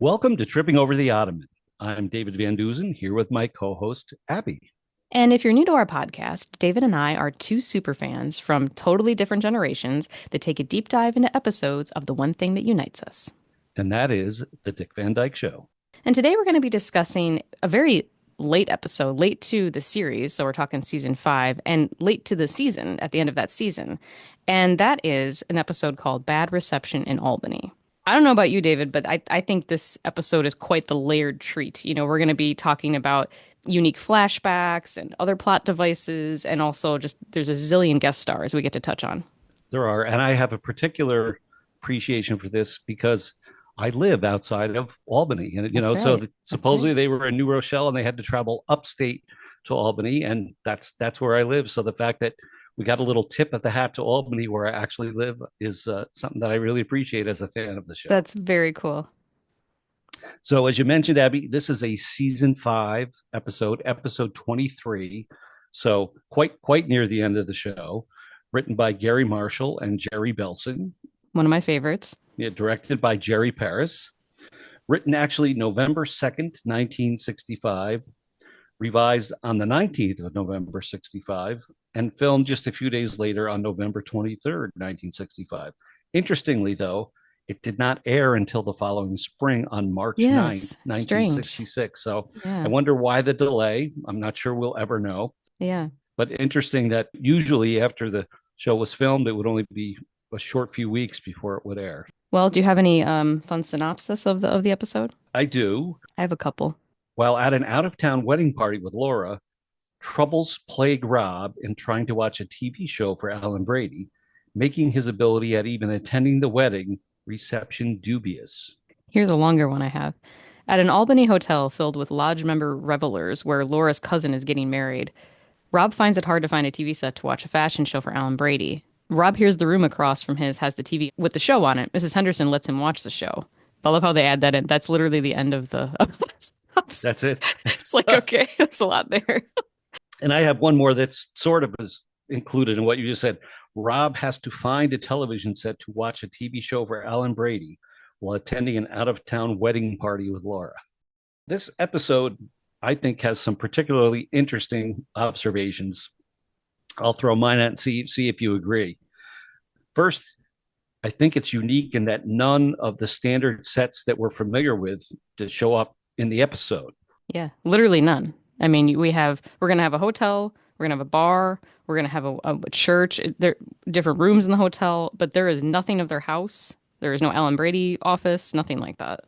Welcome to Tripping Over the Ottoman. I'm David Van Deusen here with my co-host, Abby. And if you're new to our podcast, David and I are two superfans from totally different generations that take a deep dive into episodes of the one thing that unites us. And that is the Dick Van Dyke Show. And today we're going to be discussing a very late episode, late to the series. So we're talking season 5 and late to the season at the end of that season. And that is an episode called Bad Reception in Albany. I don't know about you, David, but I think this episode is quite the layered treat. You know, we're going to be talking about unique flashbacks and other plot devices, and also just there's a zillion guest stars we get to touch on. There are, and I have a particular appreciation for this because I live outside of Albany. And, That's so right. That's supposedly right. they were in New Rochelle and they had to travel upstate to Albany. And that's where I live. So the fact that we got a little tip of the hat to Albany, where I actually live, is something that I really appreciate as a fan of the show. That's very cool. So, as you mentioned, Abby, this is a season 5 episode 23. So, quite near the end of the show. Written by Gary Marshall and Jerry Belson. One of my favorites. Yeah, directed by Jerry Paris. Written actually November 2nd, 1965. Revised on the 19th of November 65. And filmed just a few days later on November 23rd, 1965. Interestingly, though, it did not air until the following spring on March 9th, Yes, strange. 1966. So I Yeah, wonder why the delay. I'm not sure we'll ever know. yeah. But interesting that usually after the show was filmed, it would only be a short few weeks before it would air. Well, do you have any fun synopsis of the episode? I do. I have a couple. While at an out of town wedding party with Laura, troubles plague Rob in trying to watch a TV show for Alan Brady, making his ability at even attending the wedding reception dubious. Here's a longer one I have. At an Albany hotel filled with lodge member revelers where Laura's cousin is getting married, Rob finds it hard to find a TV set to watch a fashion show for Alan Brady. Rob hears the room across from his has the TV with the show on it. Mrs. Henderson lets him watch the show. I love how they add that in. That's literally the end of the. That's it. It's like, okay, there's a lot there. And I have one more that's sort of is included in what you just said. Rob has to find a television set to watch a TV show for Alan Brady while attending an out of town wedding party with Laura. This episode, I think, has some particularly interesting observations. I'll throw mine out and see if you agree. First, I think it's unique in that none of the standard sets that we're familiar with to show up in the episode. Yeah, literally none. I mean, we're gonna have a hotel, we're gonna have a bar, we're gonna have a church. There different rooms in the hotel, but there is nothing of their house. There is no Alan Brady office, nothing like that.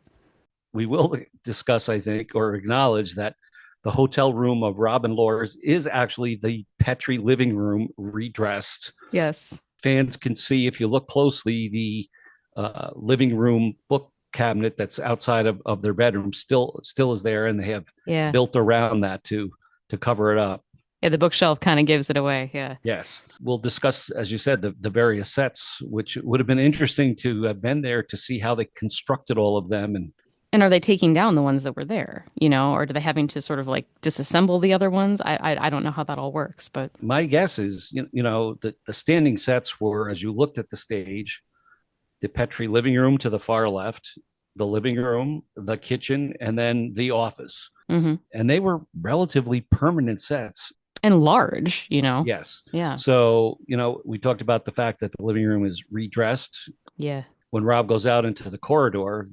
We will discuss, I think, or acknowledge that the hotel room of Rob and Laura's is actually the Petrie living room redressed. Yes. Fans can see, if you look closely, the living room book cabinet that's outside of their bedroom still is there, and they have Yeah. built around that to cover it up. Yeah, the bookshelf kind of gives it away. Yeah. Yes. We'll discuss, as you said, the various sets, which would have been interesting to have been there to see how they constructed all of them. And are they taking down the ones that were there, or do they having to sort of like disassemble the other ones? I don't know how that all works, but My guess is, the standing sets were, as you looked at the stage, the Petrie living room to the far left, the living room, the kitchen, and then the office. hmm And they were relatively permanent sets. and large. Yes. Yeah. So, we talked about the fact that the living room is redressed. Yeah. When Rob goes out into the corridor,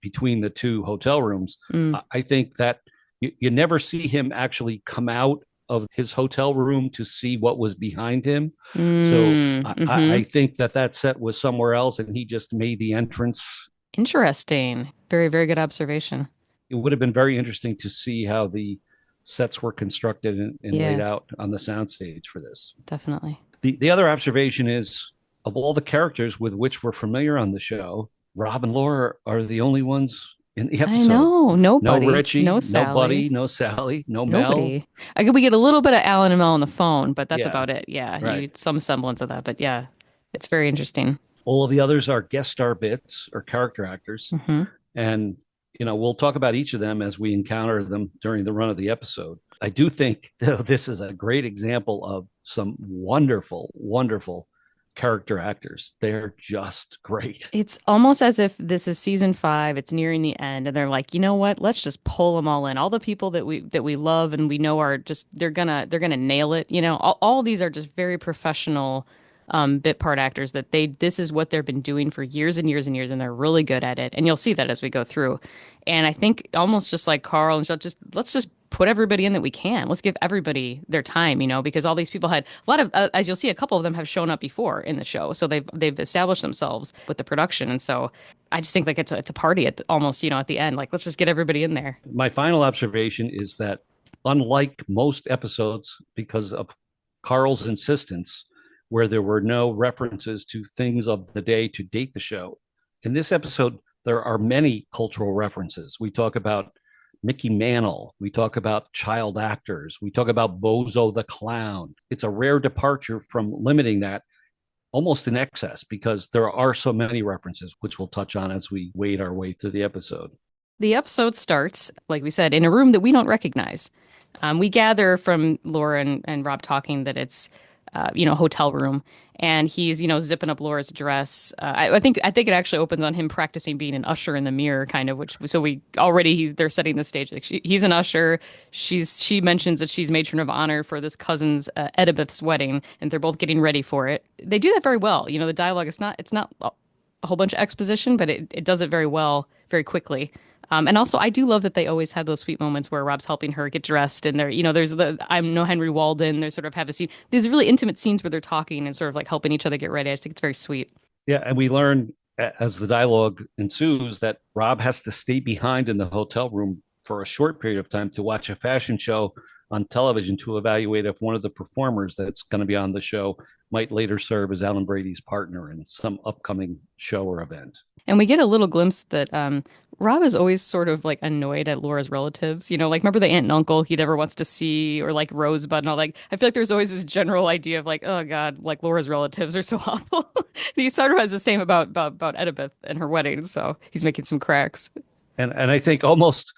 between the two hotel rooms, Mm. I think that you never see him actually come out of his hotel room to see what was behind him. So I Mm-hmm. think that set was somewhere else, and he just made the entrance. Interesting. Very, very good observation. It would have been very interesting to see how the sets were constructed and laid Yeah, out on the soundstage for this. definitely. The other observation is, of all the characters with which we're familiar on the show, Rob and Laura are the only ones in the I episode. know. No Nobody. Richie, No no Buddy, Sally. no Sally, no Mel. Nobody. We get a little bit of Alan and Mel on the phone, but that's Yeah, about it. Yeah, right. some semblance of that. But yeah, it's very interesting. All of the others are guest star bits or character actors. hmm And, we'll talk about each of them as we encounter them during the run of the episode. I do think this is a great example of some wonderful, wonderful character actors. They're just great. It's almost as if this is season 5, it's nearing the end, and they're like, you know what? Let's just pull them all in. All the people that we love and we know are just they're gonna nail it. All these are just very professional bit part actors that this is what they've been doing for years and years and years, and they're really good at it. And you'll see that as we go through. And I think almost just like Carl and Shel, let's just put everybody in that we can. Let's give everybody their time, because all these people had a lot of, as you'll see, a couple of them have shown up before in the show, so they've established themselves with the production, and so I just think like it's a party at almost at the end. Like let's just get everybody in there. My final observation is that unlike most episodes, because of Carl's insistence, where there were no references to things of the day to date the show, in this episode there are many cultural references. We talk about Mickey Mantle. We talk about child actors. We talk about Bozo the Clown. It's a rare departure from limiting that almost in excess because there are so many references, which we'll touch on as we wade our way through the episode. The episode starts, like we said, in a room that we don't recognize. We gather from Laura and Rob talking that it's hotel room, and he's zipping up Laura's dress. I think it actually opens on him practicing being an usher in the mirror, kind of. They're setting the stage. Like he's an usher. She mentions that she's matron of honor for this cousin's Edibeth's wedding, and they're both getting ready for it. They do that very well. The dialogue it's not a whole bunch of exposition, but it does it very well, very quickly. And also, I do love that they always have those sweet moments where Rob's helping her get dressed, and there's I'm no Henry Walden. They sort of have a scene. These really intimate scenes where they're talking and sort of like helping each other get ready. I just think it's very sweet. Yeah, and we learn as the dialogue ensues that Rob has to stay behind in the hotel room for a short period of time to watch a fashion show on television to evaluate if one of the performers that's going to be on the show might later serve as Alan Brady's partner in some upcoming show or event. And we get a little glimpse that Rob is always sort of like annoyed at Laura's relatives. Like remember the aunt and uncle he never wants to see, or like Rosebud and all. Like I feel like there's always this general idea of like, oh God, like Laura's relatives are so awful. He sort of has the same about Edibeth and her wedding, so he's making some cracks. And I think almost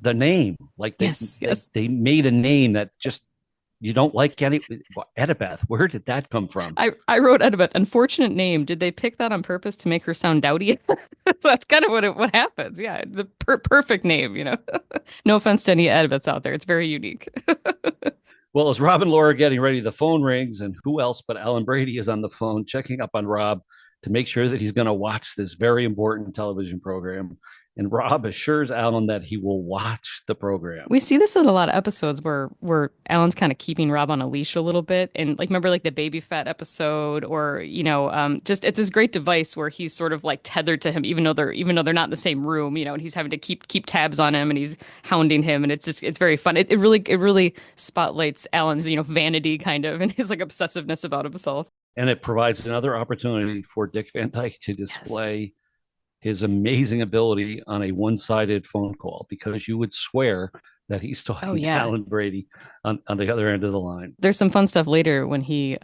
the name, like yes. They made a name that just you don't like any Edibeth. Where did that come from? I wrote Edibeth. Unfortunate name. Did they pick that on purpose to make her sound dowdy? So that's kind of what happens. Yeah, the perfect name. No offense to any Edibeths out there. It's very unique. Well, as Rob and Laura are getting ready, the phone rings, and who else but Alan Brady is on the phone checking up on Rob to make sure that he's going to watch this very important television program. And Rob assures Alan that he will watch the program. We see this in a lot of episodes where Alan's kind of keeping Rob on a leash a little bit. And like, remember like the baby fat episode, or, just it's this great device where he's sort of like tethered to him, even though they're not in the same room, and he's having to keep tabs on him, and he's hounding him. And it's very fun. It really spotlights Alan's, vanity kind of, and his like obsessiveness about himself. And it provides another opportunity for Dick Van Dyke to display his amazing ability on a one-sided phone call, because you would swear that he's talking to Alan Brady on the other end of the line. There's some fun stuff later when he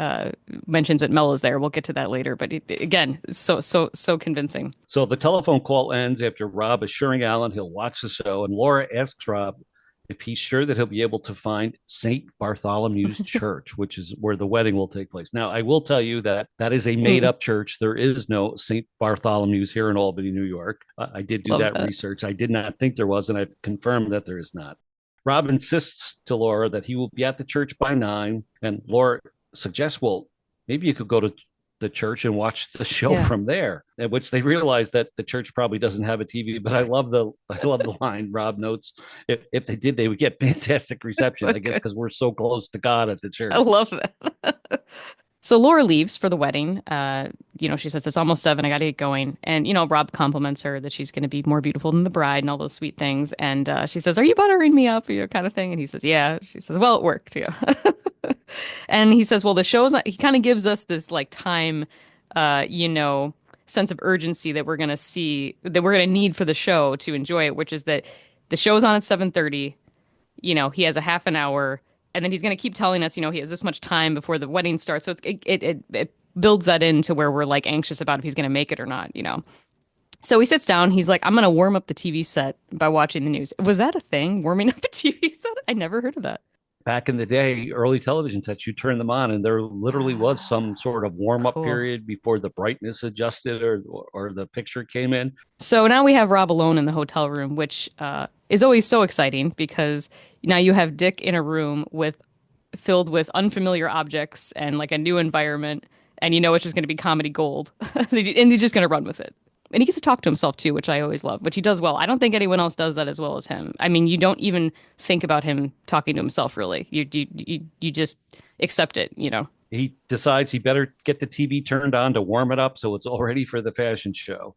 mentions that Mel is there. We'll get to that later. But again, it's so convincing. So the telephone call ends after Rob assuring Alan he'll watch the show. And Laura asks Rob if he's sure that he'll be able to find St. Bartholomew's Church, which is where the wedding will take place. Now, I will tell you that is a made-up church. There is no St. Bartholomew's here in Albany, New York. I did do that research. I did not think there was, and I've confirmed that there is not. Rob insists to Laura that he will be at the church by 9, and Laura suggests, well, maybe you could go to the church and watch the show from there, at which they realize that the church probably doesn't have a TV. But I love the line Rob notes. If they did, they would get fantastic reception, I guess, because we're so close to God at the church. I love that. So Laura leaves for the wedding. She says, it's almost 7. I got to get going. And, Rob compliments her that she's going to be more beautiful than the bride and all those sweet things. And she says, are you buttering me up? Kind of thing. And he says, yeah. She says, well, it worked. Yeah. And he says, well, the show's not, he kind of gives us this like time, sense of urgency that we're going to see, that we're going to need for the show to enjoy it, which is that the show's on at 7:30. He has a half an hour. And then he's going to keep telling us, he has this much time before the wedding starts. So it builds that into where we're like anxious about if he's going to make it or not, So he sits down. He's like, I'm going to warm up the TV set by watching the news. Was that a thing? Warming up a TV set? I never heard of that. back in the day, early television sets, you turn them on and there literally was some sort of warm-up Cool. period before the brightness adjusted or the picture came in. So now we have Rob alone in the hotel room, which is always so exciting because now you have Dick in a room filled with unfamiliar objects and like a new environment, and you know it's just going to be comedy gold, and he's just going to run with it. And he gets to talk to himself too, which I always love, which he does well. I don't think anyone else does that as well as him. I mean, you don't even think about him talking to himself, really. You just accept it, you know. He decides he better get the TV turned on to warm it up so it's all ready for the fashion show.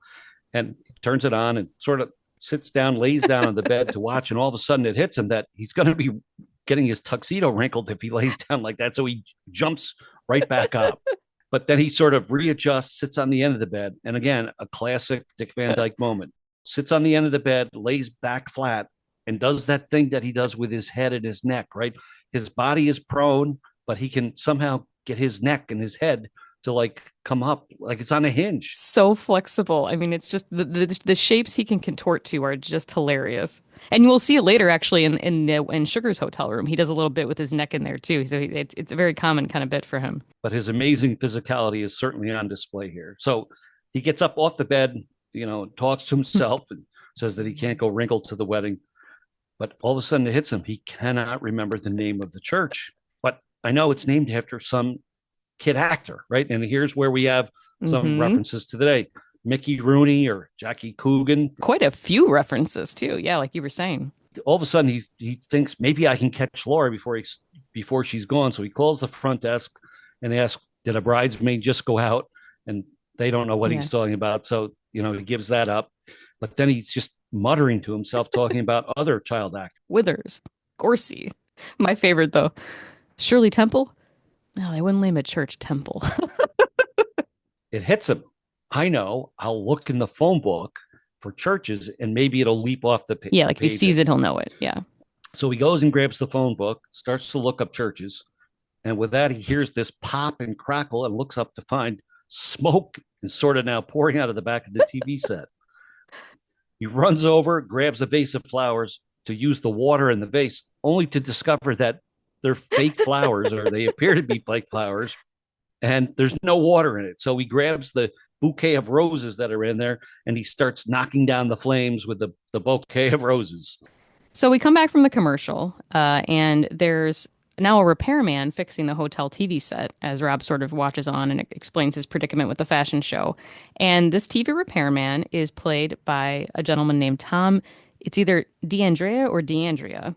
And he turns it on and sort of sits down, lays down on the bed to watch. And all of a sudden it hits him that he's going to be getting his tuxedo wrinkled if he lays down like that. So he jumps right back up. But then he sort of readjusts, sits on the end of the bed. And again, a classic Dick Van Dyke moment. Sits on the end of the bed, lays back flat, and does that thing that he does with his head and his neck, right? His body is prone, but he can somehow get his neck and his head to like come up like it's on a hinge. So flexible. I mean, it's just the shapes he can contort to are just hilarious. And you will see it later, actually, in Sugar's hotel room. He does a little bit with his neck in there too. So it's a very common kind of bit for him. But his amazing physicality is certainly on display here. So he gets up off the bed, talks to himself and says that he can't go wrinkle to the wedding. But all of a sudden it hits him. He cannot remember the name of the church. But I know it's named after some kid actor, right? And here's where we have some references to today. Mickey Rooney or Jackie Coogan. Quite a few references too. Yeah, like you were saying. All of a sudden he thinks maybe I can catch Laura before she's gone. So he calls the front desk and asks, did a bridesmaid just go out? And they don't know what he's talking about. So, he gives that up. But then he's just muttering to himself, talking about other child actors. Withers, Gorsey. My favorite, though, Shirley Temple. No, they wouldn't name a church Temple. It hits him. I know. I'll look in the phone book for churches and maybe it'll leap off the page. Yeah, like he sees it, he'll know it. Yeah. So he goes and grabs the phone book, starts to look up churches. And with that, he hears this pop and crackle and looks up to find smoke is sort of now pouring out of the back of the TV set. He runs over, grabs a vase of flowers to use the water in the vase, only to discover that they're fake flowers or they appear to be fake flowers. And there's no water in it. So he grabs the bouquet of roses that are in there and he starts knocking down the flames with the bouquet of roses. So we come back from the commercial and there's now a repairman fixing the hotel TV set as Rob sort of watches on and explains his predicament with the fashion show. And this TV repairman is played by a gentleman named Tom. It's either DeAndrea or DeAndrea.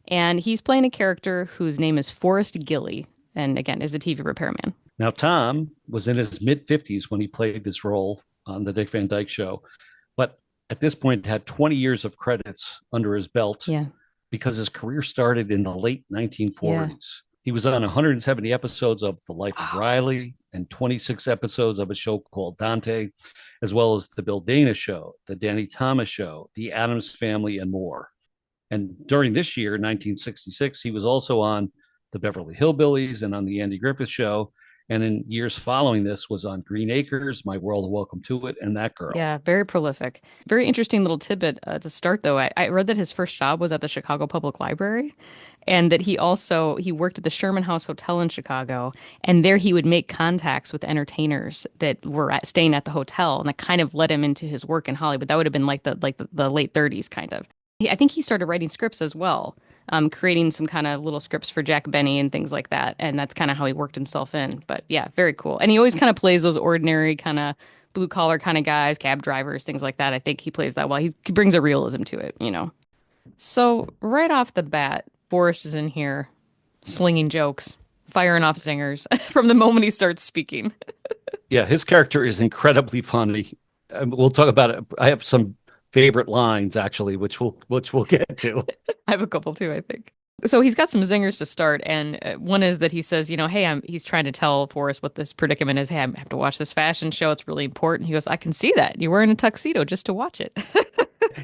And he's playing a character whose name is Forrest Gilly. And again, is a TV repairman. Now, Tom was in his mid-50s when he played this role on the Dick Van Dyke Show. But at this point, had 20 years of credits under his belt. Yeah. Because his career started in the late 1940s. Yeah. He was on 170 episodes of The Life of Riley and 26 episodes of a show called Dante, as well as The Bill Dana Show, The Danny Thomas Show, The Addams Family, and more. And during this year, 1966, he was also on The Beverly Hillbillies and on The Andy Griffith Show. And in years following this was on Green Acres, My World, Welcome to It, and That Girl. Yeah, very prolific. Very interesting little tidbit to start, though. I read that his first job was at the Chicago Public Library and that he worked at the Sherman House Hotel in Chicago. And there he would make contacts with entertainers that were staying at the hotel. And that kind of led him into his work in Hollywood. That would have been like the late 30s, kind of. I think he started writing scripts as well. Creating some kind of little scripts for Jack Benny and things like that. And that's kind of how he worked himself in. But yeah, very cool. And he always kind of plays those ordinary kind of blue collar kind of guys, cab drivers, things like that. I think he plays that well. He brings a realism to it, So right off the bat, Forrest is in here slinging jokes, firing off zingers from the moment he starts speaking. Yeah, his character is incredibly funny. We'll talk about it. I have some favorite lines, actually, which we'll get to. I have a couple too, I think. So he's got some zingers to start, and one is that he says, hey, he's trying to tell Forrest what this predicament is. Hey, I have to watch this fashion show. It's really important. He goes, I can see that. You're wearing a tuxedo just to watch it.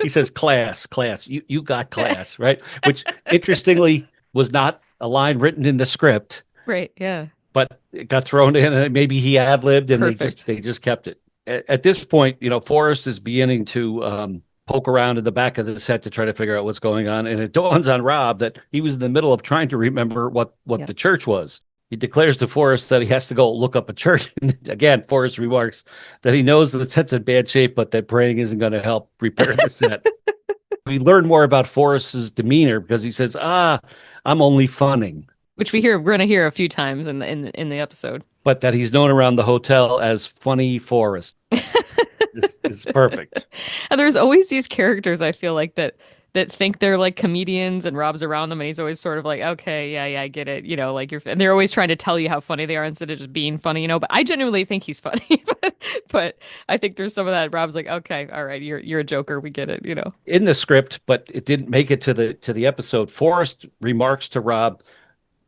He says, class. You got class, right? Which, interestingly, was not a line written in the script. Right, yeah. But it got thrown in, and maybe he ad-libbed, and they just kept it. At this point, Forrest is beginning to poke around in the back of the set to try to figure out what's going on. And it dawns on Rob that he was in the middle of trying to remember what the church was. He declares to Forrest that he has to go look up a church. And again, Forrest remarks that he knows that the set's in bad shape, but that praying isn't going to help repair the set. We learn more about Forrest's demeanor because he says, I'm only funning. Which we're going to hear a few times in the episode. But that he's known around the hotel as Funny Forrest. is perfect. And there's always these characters, I feel like, that think they're like comedians, and Rob's around them and he's always sort of like, okay, yeah, I get it. Like and they're always trying to tell you how funny they are instead of just being funny, but I genuinely think he's funny. but I think there's some of that. Rob's like, okay, all right, you're a joker. We get it, In the script, but it didn't make it to the episode. Forrest remarks to Rob,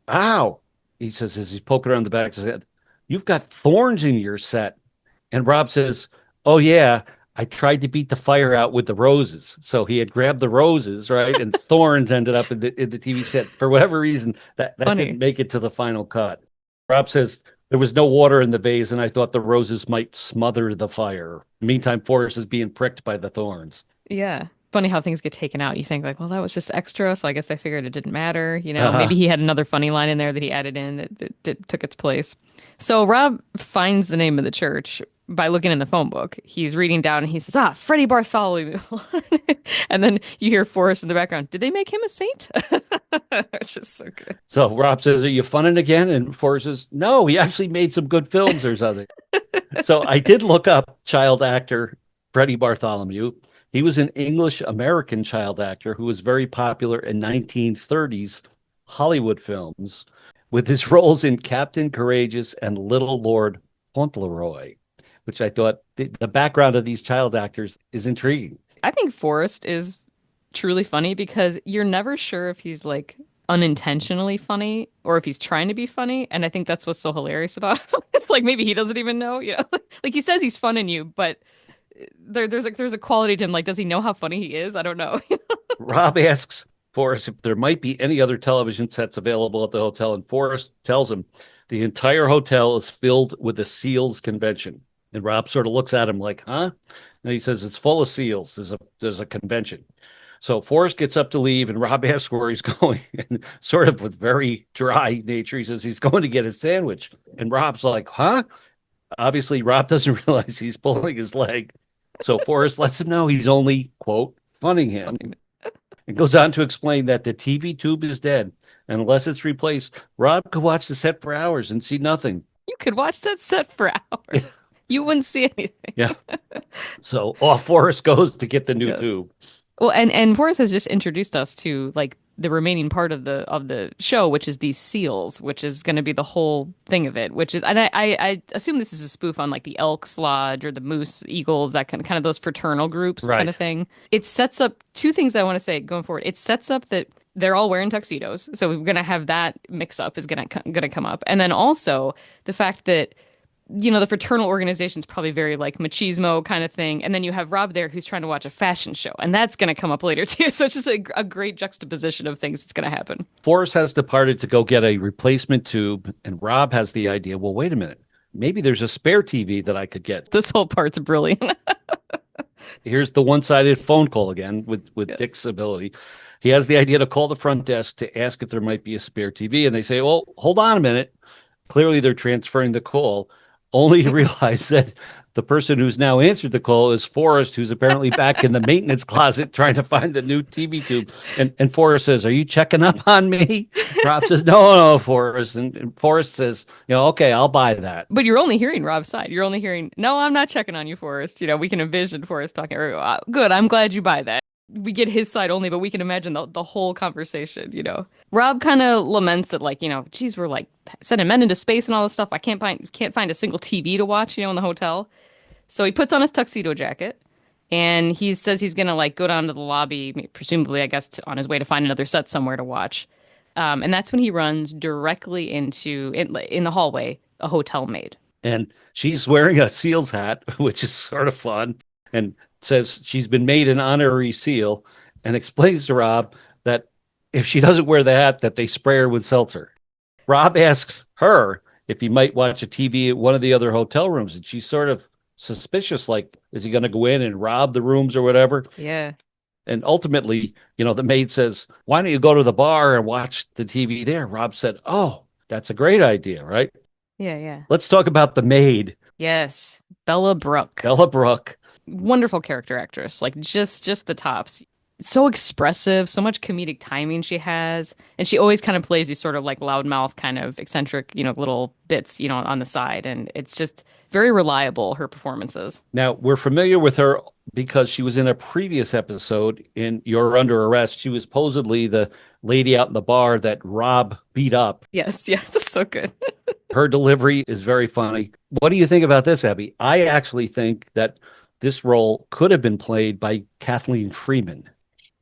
ow, he says, as he's poking around the back of his head, you've got thorns in your set. And Rob says, oh yeah, I tried to beat the fire out with the roses. So he had grabbed the roses, right? And thorns ended up in the TV set. For whatever reason, that didn't make it to the final cut. Rob says, there was no water in the vase, and I thought the roses might smother the fire. Meantime, Forrest is being pricked by the thorns. Yeah. Funny how things get taken out. You think like, well, that was just extra, so I guess they figured it didn't matter. Maybe he had another funny line in there that he added in that took its place. So Rob finds the name of the church by looking in the phone book. He's reading down and he says, Freddie Bartholomew. And then you hear Forrest in the background. Did they make him a saint? It's just so good. So Rob says, are you funning again? And Forrest says, no, he actually made some good films or something. So I did look up child actor Freddie Bartholomew. He was an English-American child actor who was very popular in 1930s Hollywood films with his roles in Captain Courageous and Little Lord Fauntleroy, which I thought the background of these child actors is intriguing. I think Forrest is truly funny because you're never sure if he's like unintentionally funny or if he's trying to be funny. And I think that's what's so hilarious about him. It's like maybe he doesn't even know, like he says he's funning you, but there's a quality to him. Like, does he know how funny he is? I don't know. Rob asks Forrest if there might be any other television sets available at the hotel, and Forrest tells him the entire hotel is filled with the SEALs convention. And Rob sort of looks at him like, huh? And he says, it's full of SEALs. There's a convention. So Forrest gets up to leave, and Rob asks where he's going. And sort of with very dry nature, he says he's going to get a sandwich. And Rob's like, huh? Obviously, Rob doesn't realize he's pulling his leg. So Forrest lets him know he's only, quote, funning him. It goes on to explain that the TV tube is dead. And unless it's replaced, Rob could watch the set for hours and see nothing. You could watch that set for hours. You wouldn't see anything. Yeah. So off Forrest goes to get the new tube. Well, and Forrest has just introduced us to like the remaining part of the show, which is these SEALs, which is going to be the whole thing of it. Which is, and I assume this is a spoof on like the Elks Lodge or the Moose Eagles, that kind of those fraternal groups kind of thing. It sets up two things I want to say going forward. It sets up that they're all wearing tuxedos, so we're going to have that mix up is going to come up, and then also the fact that the fraternal organization is probably very like machismo kind of thing. And then you have Rob there who's trying to watch a fashion show, and that's going to come up later too. So it's just a great juxtaposition of things that's going to happen. Forrest has departed to go get a replacement tube, and Rob has the idea, well, wait a minute. Maybe there's a spare TV that I could get. This whole part's brilliant. Here's the one-sided phone call again with Dick's ability. He has the idea to call the front desk to ask if there might be a spare TV. And they say, well, hold on a minute. Clearly they're transferring the call, only to realize that the person who's now answered the call is Forrest, who's apparently back in the maintenance closet trying to find the new TV tube. And Forrest says, are you checking up on me? Rob says, no, Forrest. And Forrest says, okay, I'll buy that. But you're only hearing Rob's side. You're only hearing, no, I'm not checking on you, Forrest. We can envision Forrest talking. Good, I'm glad you buy that. We get his side only, but we can imagine the whole conversation, Rob kind of laments that, like, geez, we're like sending men into space and all this stuff. I can't find a single TV to watch, in the hotel. So he puts on his tuxedo jacket and he says he's going to like go down to the lobby, presumably, I guess, on his way to find another set somewhere to watch. And that's when he runs directly into, in the hallway, a hotel maid. And she's wearing a SEAL's hat, which is sort of fun, and says she's been made an honorary SEAL, and explains to Rob that if she doesn't wear the hat, that they spray her with seltzer. Rob asks her if he might watch a TV at one of the other hotel rooms, and she sort of suspicious. Like, is he going to go in and rob the rooms or whatever? Yeah. And ultimately, the maid says, why don't you go to the bar and watch the TV there? Rob said, oh, that's a great idea, right? Yeah, yeah. Let's talk about the maid, Yes. Bella Brooke. Bella Brooke. Wonderful character actress. Like just the tops. So expressive, so much comedic timing she has. And she always kind of plays these sort of like loudmouth kind of eccentric, little bits, on the side. And it's just very reliable, her performances. Now, we're familiar with her because she was in a previous episode in You're Under Arrest. She was supposedly the lady out in the bar that Rob beat up. Yes, yes, so good. Her delivery is very funny. What do you think about this, Abby? I actually think that this role could have been played by Kathleen Freeman.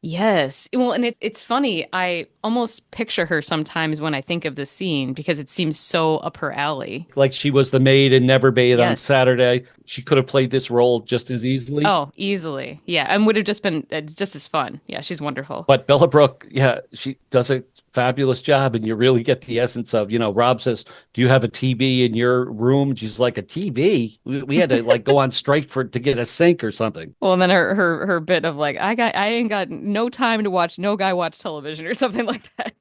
Yes. Well, and it's funny. I almost picture her sometimes when I think of the scene because it seems so up her alley. Like she was the maid in Never Bathe on Yes. Saturday. She could have played this role just as easily. Oh, easily. Yeah. And would have just been just as fun. Yeah. She's wonderful. But Bella Brooke, yeah, she does a fabulous job, and you really get the essence of, Rob says, "Do you have a TV in your room?" And she's like, "A TV? We had to like go on strike to get a sink or something." Well, and then her bit of like, I ain't got no time to watch no guy watch television or something like that.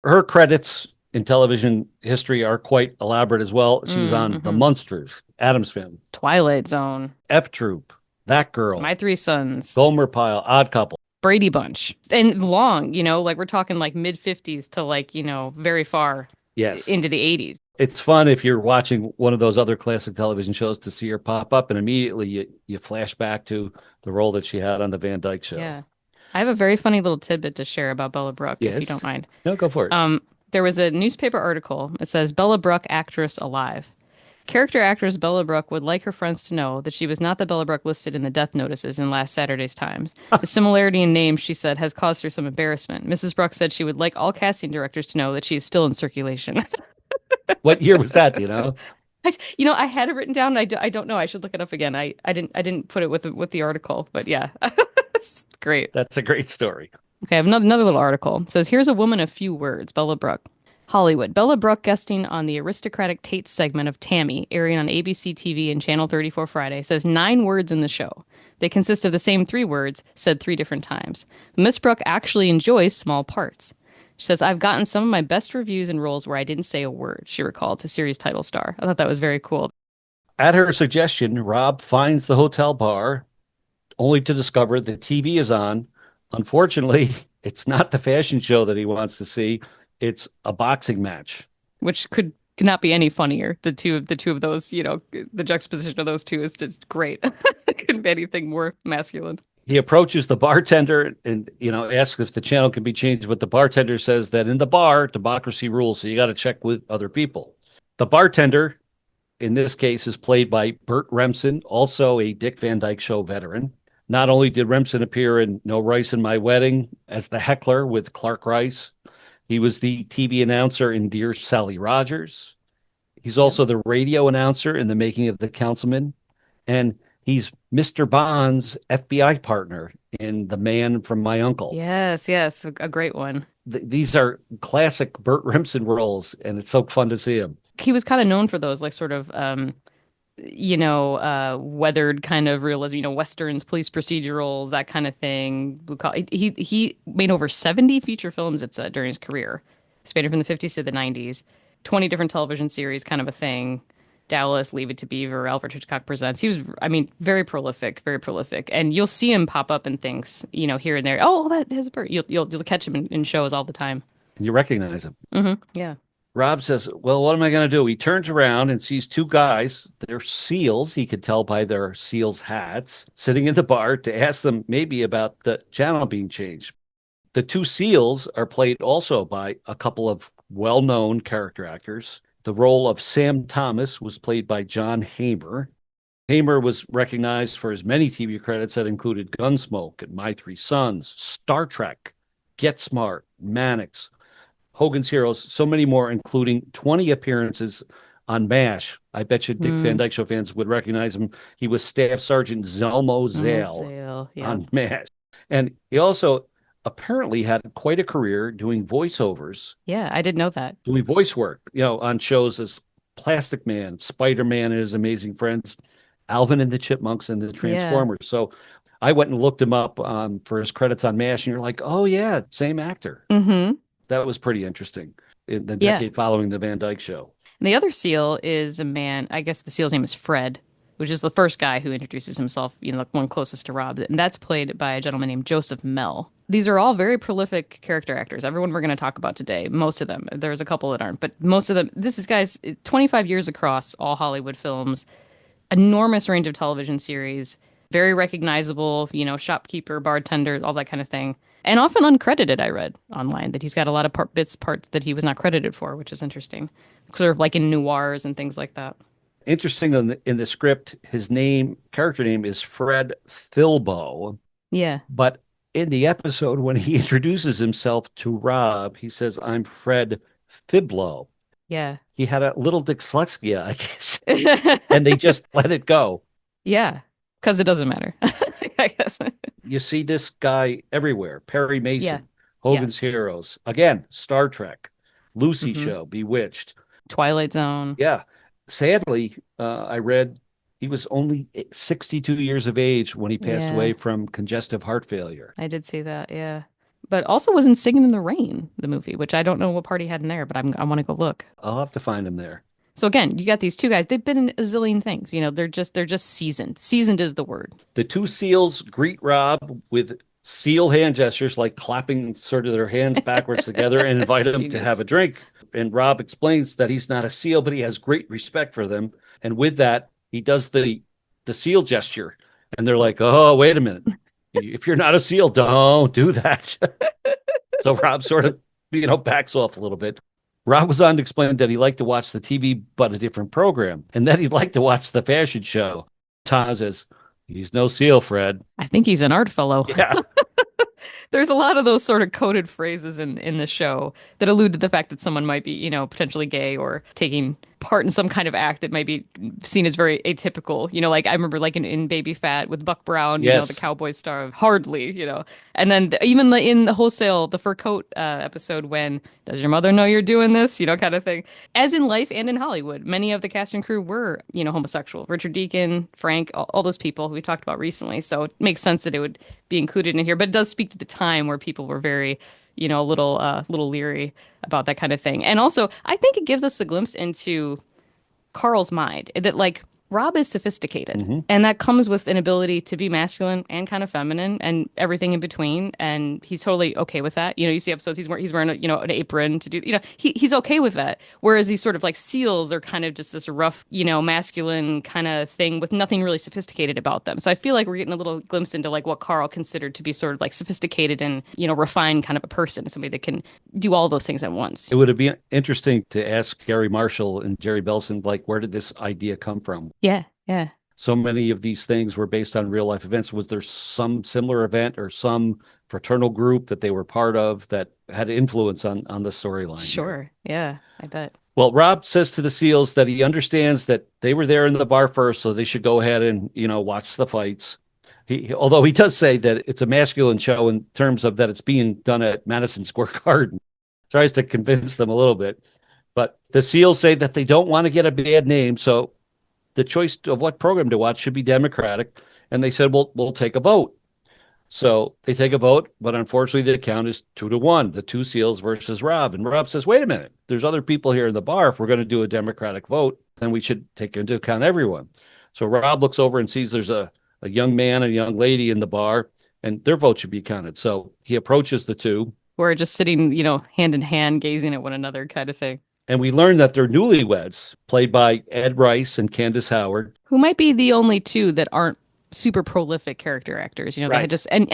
Her credits in television history are quite elaborate as well. She was on The Mm-hmm. Munsters, Addams Family, Twilight Zone, F Troop, That Girl, My Three Sons, Gomer Pyle, Odd Couple. Brady Bunch, and long, like we're talking like mid 50s to like, very far Yes. into the 80s. It's fun if you're watching one of those other classic television shows to see her pop up, and immediately you flash back to the role that she had on the Van Dyke Show. Yeah. I have a very funny little tidbit to share about Bella Brooke, if you Yes. don't mind. No, go for it. There was a newspaper article. It says Bella Brooke, actress alive. Character actress Bella Brooke would like her friends to know that she was not the Bella Brooke listed in the death notices in last Saturday's Times. The similarity in names, she said, has caused her some embarrassment. Mrs. Brooke said she would like all casting directors to know that she is still in circulation. What year was that? Do you know? I had it written down. I don't know. I should look it up again. I didn't put it with the article, but yeah, it's great. That's a great story. Okay, I have another little article. It says, here's a woman of few words, Bella Brooke. Hollywood. Bella Brooke guesting on the Aristocratic Tate segment of Tammy, airing on ABC TV and Channel 34 Friday, says 9 words in the show. They consist of the same 3 words, said 3 different times. Miss Brooke actually enjoys small parts. She says, I've gotten some of my best reviews in roles where I didn't say a word, she recalled to series title star. I thought that was very cool. At her suggestion, Rob finds the hotel bar only to discover the TV is on. Unfortunately, it's not the fashion show that he wants to see. It's a boxing match. Which could not be any funnier. The two of those, the juxtaposition of those two is just great. It couldn't be anything more masculine. He approaches the bartender and, asks if the channel can be changed. But the bartender says that in the bar, democracy rules. So you got to check with other people. The bartender, in this case, is played by Burt Remsen, also a Dick Van Dyke Show veteran. Not only did Remsen appear in No Rice in My Wedding as the heckler with Clark Rice, he was the TV announcer in Dear Sally Rogers. He's also the radio announcer in The Making of the Councilman. And he's Mr. Bond's FBI partner in The Man from My Uncle. Yes, yes, a great one. These are classic Burt Remsen roles, and it's so fun to see him. He was kind of known for those, like sort of, weathered kind of realism, westerns, police procedurals, that kind of thing. He made over 70 feature films. During his career, spanning from the 50s to the 90s, 20 different television series, kind of a thing. Dallas, Leave It to Beaver, Alfred Hitchcock Presents. He was, very prolific, very prolific. And you'll see him pop up in things, here and there. Oh, that has a bird. You'll catch him in shows all the time. And you recognize him. Mm-hmm. Yeah. Rob says, well, what am I going to do? He turns around and sees 2 guys. They're SEALs. He could tell by their SEALs hats sitting in the bar to ask them maybe about the channel being changed. The 2 SEALs are played also by a couple of well-known character actors. The role of Sam Thomas was played by John Hamer. Hamer was recognized for his many TV credits that included Gunsmoke and My Three Sons, Star Trek, Get Smart, Mannix, Hogan's Heroes, so many more, including 20 appearances on MASH. I bet you Dick Van Dyke Show fans would recognize him. He was Staff Sergeant Zelmo Zale on MASH. And he also apparently had quite a career doing voiceovers. Yeah, I did know that. Doing voice work, on shows as Plastic Man, Spider-Man and His Amazing Friends. Alvin and the Chipmunks and the Yeah. Transformers. So I went and looked him up for his credits on MASH, and you're like, oh yeah, same actor. Mm-hmm. That was pretty interesting in the Yeah. decade following the Van Dyke Show. And the other seal is a man, I guess the seal's name is Fred, which is the first guy who introduces himself, the one closest to Rob. And that's played by a gentleman named Joseph Mell. These are all very prolific character actors. Everyone we're going to talk about today, most of them. There's a couple that aren't, but most of them, this is guys, 25 years across all Hollywood films, enormous range of television series, very recognizable, shopkeeper, bartender, all that kind of thing. And often uncredited, I read online that he's got a lot of parts that he was not credited for, which is interesting. Sort of like in noirs and things like that. Interesting in the script, his character name is Fred Filbo, Yeah. but in the episode when he introduces himself to Rob, he says, "I'm Fred Fiblo." Yeah. He had a little dyslexia, I guess, and they just let it go. Yeah. Because it doesn't matter, I guess. You see this guy everywhere. Perry Yeah. Mason, Hogan's Yes. Heroes, again, Star Trek, Lucy Hmm. Show, Bewitched. Twilight Zone. Yeah. Sadly, I read he was only 62 years of age when he passed Yeah. away from congestive heart failure. I did see that. Yeah. But also was in Singing in the Rain, the movie, which I don't know what part he had in there, but I want to go look. I'll have to find him there. So again, you got these two guys. They've been in a zillion things. They're just seasoned. Seasoned is the word. The two seals greet Rob with seal hand gestures, like clapping sort of their hands backwards together, and invite him to have Genius. a drink. And Rob explains that he's not a seal, but he has great respect for them. And with that, he does the seal gesture. And they're like, oh, wait a minute. If you're not a seal, don't do that. So Rob sort of, backs off a little bit. Rob was on to explain that he liked to watch the TV, but a different program, and then he'd like to watch the fashion show. Tom says, he's no seal, Fred. I think he's an art fellow. Yeah. There's a lot of those sort of coded phrases in the show that allude to the fact that someone might be, potentially gay or taking part in some kind of act that might be seen as very atypical. Like I remember like in Baby Fat with Buck Brown, Yes. the cowboy star of Hardly, And then even in the Wholesale, the fur coat episode when does your mother know you're doing this, kind of thing. As in life and in Hollywood, many of the cast and crew were, homosexual. Richard Deacon, Frank, all those people who we talked about recently. So it makes sense that it would be included in here, but it does speak to the time where people were very, a little leery about that kind of thing. And also, I think it gives us a glimpse into Carl's mind that like Rob is sophisticated, Mm-hmm. and that comes with an ability to be masculine and kind of feminine and everything in between. And he's totally okay with that. You see episodes he's wearing an apron to do. He's okay with that. Whereas these sort of like seals are kind of just this rough, masculine kind of thing with nothing really sophisticated about them. So I feel like we're getting a little glimpse into like what Carl considered to be sort of like sophisticated and refined kind of a person, somebody that can do all those things at once. It would have been interesting to ask Gary Marshall and Jerry Belson, like, where did this idea come from? Yeah, yeah. So many of these things were based on real life events. Was there some similar event or some fraternal group that they were part of that had influence on the storyline? Sure. Yeah, I bet. Well, Rob says to the SEALs that he understands that they were there in the bar first, so they should go ahead and, watch the fights. Although he does say that it's a masculine show in terms of that it's being done at Madison Square Garden. Tries to convince them a little bit. But the SEALs say that they don't want to get a bad name, so the choice of what program to watch should be democratic. And they said, well, we'll take a vote. So they take a vote, but unfortunately the count is 2-1, the two SEALs versus Rob. And Rob says, wait a minute, there's other people here in the bar. If we're going to do a democratic vote, then we should take into account everyone. So Rob looks over and sees there's a young man and a young lady in the bar, and their vote should be counted. So he approaches the two. We're just sitting, hand in hand, gazing at one another kind of thing. And we learn that they're newlyweds, played by Ed Rice and Candace Howard. Who might be the only two that aren't super prolific character actors. They Right. had just and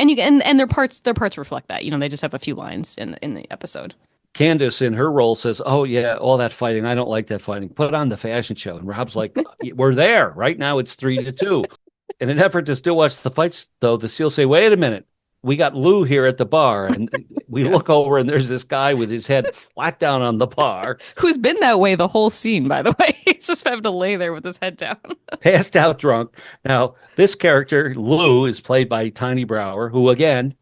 their parts reflect that. They just have a few lines in the episode. Candace in her role says, oh yeah, all that fighting, I don't like that fighting, put on the fashion show. And Rob's like, we're there right now, it's 3-2. In an effort to still watch the fights, though, the SEALs say, wait a minute, we got Lou here at the bar. And we look over and there's this guy with his head flat down on the bar, Who's been that way the whole scene, by the way. He's just having to lay there with his head down. passed out drunk. Now, this character, Lou, is played by Tiny Brower, who again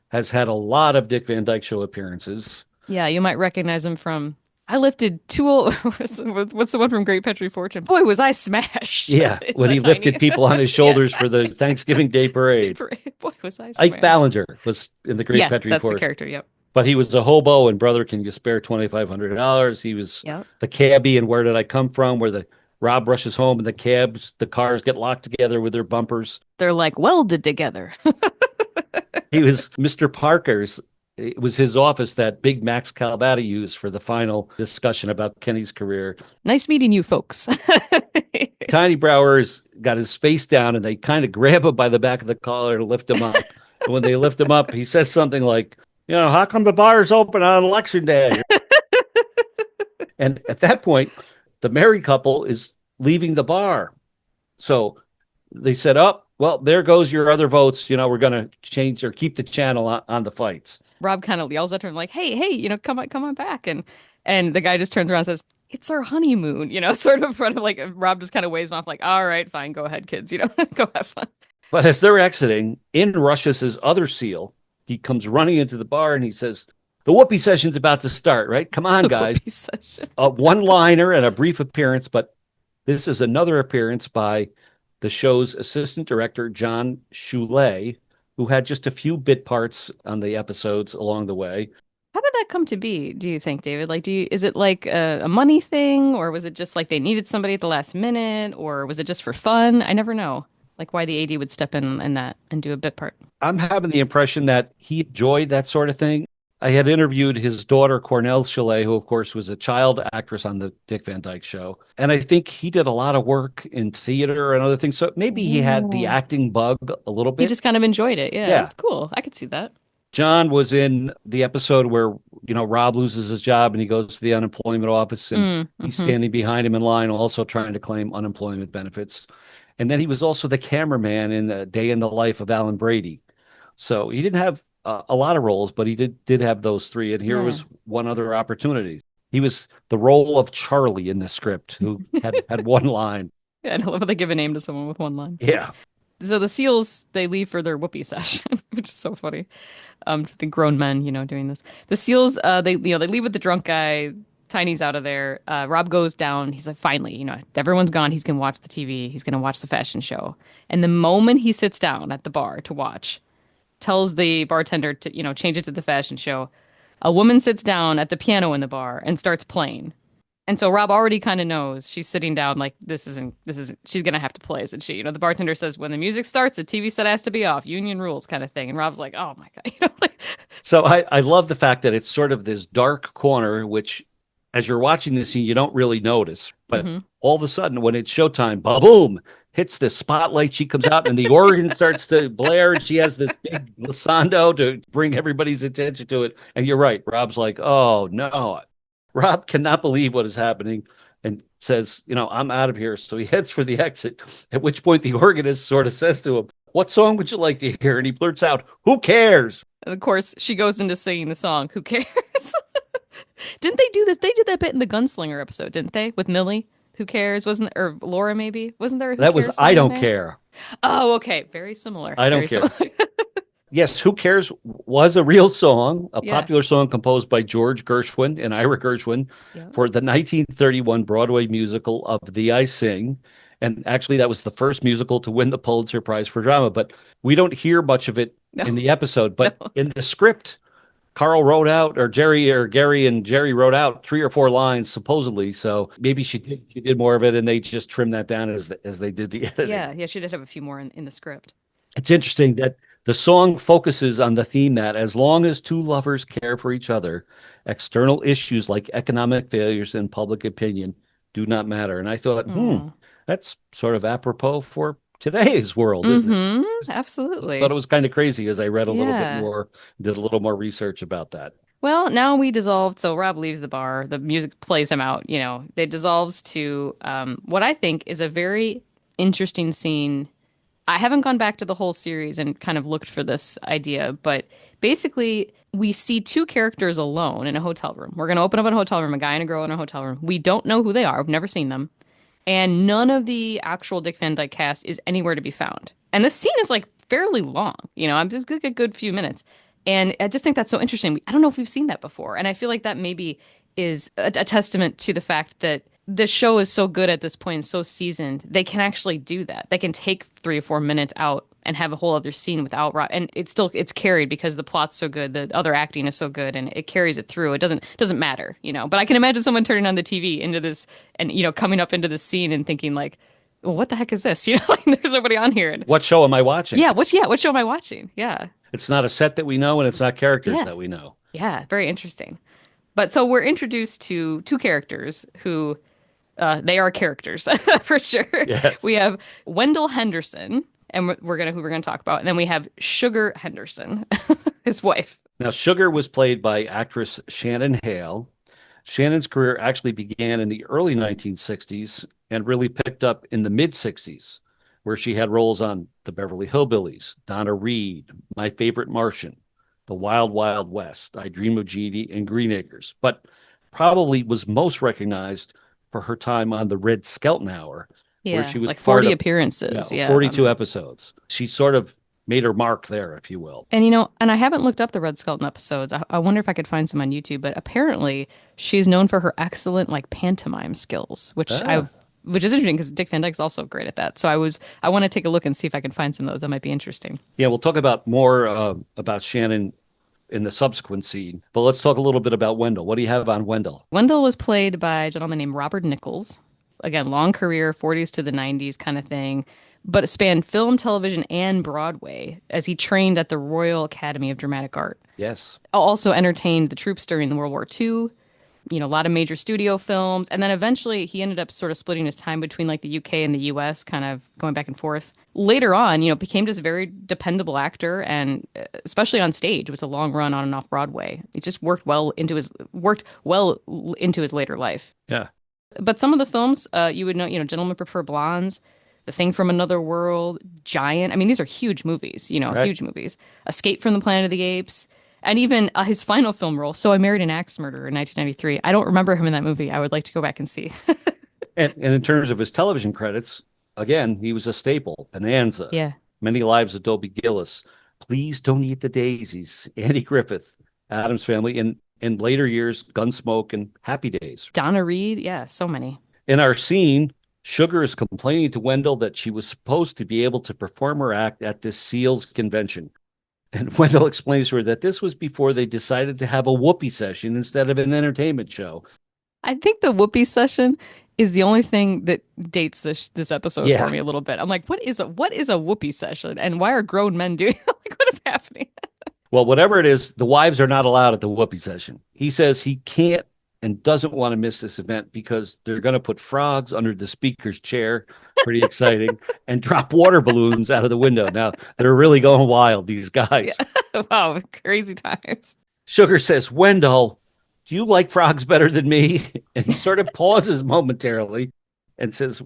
has had a lot of Dick Van Dyke Show appearances. Yeah, you might recognize him from I lifted what's the one from Great Petri Fortune? Boy, was I smashed. Yeah, It's when that he tiny. lifted people on his Yeah. shoulders for the Thanksgiving Day parade. Boy, was I Ike smashed. Ballinger was in the Great Yeah, Petri that's the Force, character. Yep. but he was a hobo and brother, can you spare $2,500? He was Yep. the cabbie and Where Did I Come From, where the Rob rushes home and the cars get locked together with their bumpers. They're like welded together. He was Mr. Parker's. It was his office that Big Max Calvati used for the final discussion about Kenny's career. Nice meeting you, folks. Tiny Brower's got his face down and they kind of grab him by the back of the collar to lift him up. And when they lift him up, he says something like, how come the bar's open on election day? And at that point, the married couple is leaving the bar. So they said, oh, well, there goes your other votes. We're going to change or keep the channel on the fights. Rob kind of yells at him like, hey, come on back. And the guy just turns around and says, it's our honeymoon, sort of in front of like Rob just kind of waves him off like, all right, fine, go ahead, kids, go have fun. But as they're exiting, in rushes his other SEAL. He comes running into the bar and he says, the whoopee session's about to start, right? Come on, guys. A one-liner and a brief appearance, but this is another appearance by the show's assistant director, John Shuley, who had just a few bit parts on the episodes along the way. How did that come to be, do you think, David? Like, is it like a money thing, or was it just like they needed somebody at the last minute, or was it just for fun? I never know, like why the AD would step in that and do a bit part. I'm having the impression that he enjoyed that sort of thing. I had interviewed his daughter, Cornell Chalet, who, of course, was a child actress on the Dick Van Dyke Show. And I think he did a lot of work in theater and other things. So maybe he had the acting bug a little bit. He just kind of enjoyed it. Yeah, that's cool. I could see that. John was in the episode where, Rob loses his job and he goes to the unemployment office and he's standing behind him in line, also trying to claim unemployment benefits. And then he was also the cameraman in A Day in the Life of Alan Brady. So he didn't have a lot of roles, but he did have those three. And here was one other opportunity. He was the role of Charlie in the script, who had one line. Yeah, I love how they give a name to someone with one line. Yeah. So the SEALs, they leave for their whoopee session, which is so funny. The grown men, doing this. The SEALs, they leave with the drunk guy. Tiny's out of there. Rob goes down. He's like, finally, everyone's gone. He's going to watch the TV. He's going to watch the fashion show. And the moment he sits down at the bar to watch, tells the bartender to, change it to the fashion show. A woman sits down at the piano in the bar and starts playing. And so Rob already kind of knows she's sitting down like, this isn't, she's going to have to play, isn't she? The bartender says, when the music starts, the TV set has to be off, union rules kind of thing. And Rob's like, oh my God. So I love the fact that it's sort of this dark corner, which as you're watching this scene, you don't really notice. But all of a sudden, when it's showtime, boom, hits the spotlight. She comes out and the organ starts to blare. And she has this big glissando to bring everybody's attention to it. And you're right. Rob's like, oh, no. Rob cannot believe what is happening and says, I'm out of here. So he heads for the exit, at which point the organist sort of says to him, what song would you like to hear? And he blurts out, who cares? And of course, she goes into singing the song, who cares? Didn't they do this? They did that bit in the Gunslinger episode, didn't they? With Millie? Who cares? Wasn't or Laura maybe? Wasn't there? That was I Don't Care. Oh, okay. Very similar. I Don't Care. Yes, Who Cares was a real song, a popular song composed by George Gershwin and Ira Gershwin for the 1931 Broadway musical of The I Sing. And actually, that was the first musical to win the Pulitzer Prize for drama. But we don't hear much of it in the episode. But in the script, Carl wrote out, or Gary and Jerry wrote out 3 or 4 lines, supposedly. So maybe she did more of it, and they just trimmed that down as they did the editing. Yeah, she did have a few more in the script. It's interesting that the song focuses on the theme that as long as two lovers care for each other, external issues like economic failures and public opinion do not matter. And I thought, that's sort of apropos for today's world, isn't it? Absolutely. I thought it was kind of crazy as I read a little bit more, did a little more research about that. Well, now we dissolved. So Rob leaves the bar. The music plays him out. It dissolves to what I think is a very interesting scene. I haven't gone back to the whole series and kind of looked for this idea, but basically we see 2 characters alone in a hotel room. We're going to open up a hotel room, a guy and a girl in a hotel room. We don't know who they are. We've never seen them. And none of the actual Dick Van Dyke cast is anywhere to be found. And this scene is like fairly long. I'm just a good few minutes. And I just think that's so interesting. I don't know if we've seen that before. And I feel like that maybe is a testament to the fact that the show is so good at this point and so seasoned. They can actually do that. They can take 3 or 4 minutes out and have a whole other scene without Rob, and it's carried because the plot's so good, the other acting is so good, and it carries it through. It doesn't matter, you know. But I can imagine someone turning on the TV into this and coming up into this scene and thinking like, well, what the heck is this? Like there's nobody on here. And, What show am I watching? what show am I watching? Yeah. It's not a set that we know, and it's not characters that we know. Yeah, very interesting. But so we're introduced to two characters who they are characters for sure. Yes. We have Wendell Henderson, and who we're gonna talk about, and then we have Sugar Henderson, his wife. Now, Sugar was played by actress Shannon Hale. Shannon's career actually began in the early 1960s and really picked up in the mid 60s, where she had roles on The Beverly Hillbillies, Donna Reed, My Favorite Martian, The Wild Wild West, I Dream of Jeannie, and Green Acres, but probably was most recognized for her time on The Red Skelton Hour, where she was like 40 appearances. 42 episodes. She sort of made her mark there, if you will. And and I haven't looked up the Red Skelton episodes. I wonder if I could find some on YouTube, but apparently she's known for her excellent like pantomime skills, which is interesting because Dick Van Dyke's also great at that. So I want to take a look and see if I can find some of those. That might be interesting. Yeah, we'll talk about more about Shannon in the subsequent scene, but let's talk a little bit about Wendell. What do you have on Wendell? Wendell was played by a gentleman named Robert Nichols. Again, long career, 40s to the 90s kind of thing, but it spanned film, television, and Broadway as he trained at the Royal Academy of Dramatic Art. Yes. Also entertained the troops during the World War II, a lot of major studio films. And then eventually he ended up sort of splitting his time between like the UK and the US, kind of going back and forth. Later on, became just a very dependable actor, and especially on stage with a long run on and off Broadway. It just worked well into his later life. Yeah. But some of the films you would know, Gentlemen Prefer Blondes, The Thing from Another World, Giant. I mean, these are huge movies, Right. Huge movies. Escape from the Planet of the Apes. And even his final film role, So I Married an Axe Murderer in 1993. I don't remember him in that movie. I would like to go back and see. And in terms of his television credits, again, he was a staple. Bonanza. Yeah. Many Lives of Dobie Gillis. Please Don't Eat the Daisies. Andy Griffith. Addams Family. And in later years, Gunsmoke and Happy Days. Donna Reed. Yeah, so many. In our scene, Sugar is complaining to Wendell that she was supposed to be able to perform her act at this SEALs convention. And Wendell explains to her that this was before they decided to have a whoopee session instead of an entertainment show. I think the whoopee session is the only thing that dates this episode for me a little bit. I'm like, what is a whoopee session? And why are grown men doing it? Like, what is happening? Well, whatever it is, the wives are not allowed at the whoopee session. He says he can't and doesn't want to miss this event because they're going to put frogs under the speaker's chair. Pretty exciting. And drop water balloons out of the window. Now, they're really going wild, these guys. Yeah. Wow, crazy times. Sugar says, Wendell, do you like frogs better than me? And he sort of pauses momentarily and says,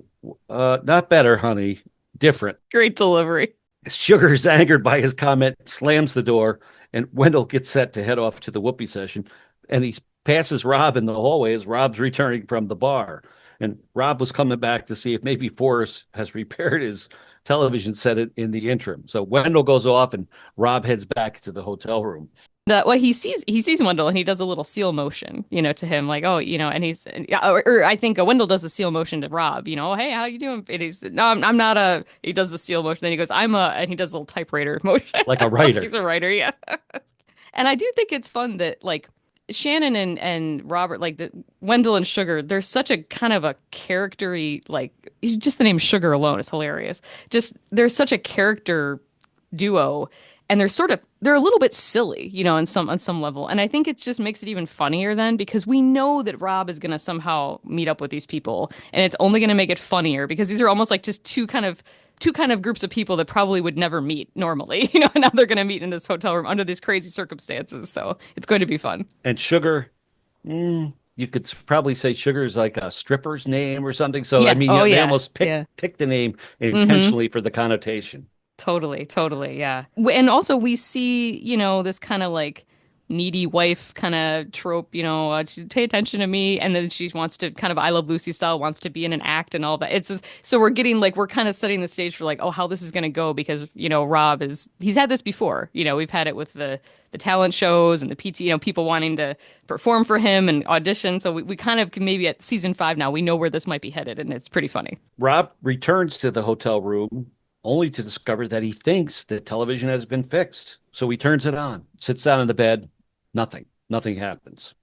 not better, honey. Different. Great delivery. Sugar's angered by his comment, slams the door, and Wendell gets set to head off to the whoopee session. And he passes Rob in the hallway as Rob's returning from the bar. And Rob was coming back to see if maybe Forrest has repaired his television set in the interim. So Wendell goes off and Rob heads back to the hotel room. He sees Wendell and he does a little seal motion, to him, like, oh, and he's, or I think Wendell does the seal motion to Rob, oh, hey, how you doing? And he's, no, I'm not he does the seal motion. Then he goes, and he does a little typewriter motion. Like a writer. He's a writer, yeah. And I do think it's fun that, like, Shannon and Robert, like Wendell and Sugar, they're such a kind of a charactery, like, just the name Sugar alone is hilarious. Just, they're such a character duo, and they're a little bit silly, on some level. And I think it just makes it even funnier then, because we know that Rob is going to somehow meet up with these people, and it's only going to make it funnier because these are almost like just two kind of groups of people that probably would never meet normally, and now they're going to meet in this hotel room under these crazy circumstances. So it's going to be fun. And Sugar, you could probably say Sugar is like a stripper's name or something. So, I mean, they almost picked the name intentionally for the connotation. Totally, yeah. And also we see, this kind of like needy wife kind of trope, pay attention to me. And then she wants to kind of I Love Lucy style, wants to be in an act and all that. So we're getting like, we're kind of setting the stage for like, oh, how this is going to go because, Rob he's had this before. We've had it with the talent shows and the PT, people wanting to perform for him and audition. So we kind of can maybe at season 5 now, we know where this might be headed and it's pretty funny. Rob returns to the hotel room only to discover that he thinks the television has been fixed. So he turns it on, sits down in the bed. Nothing happens.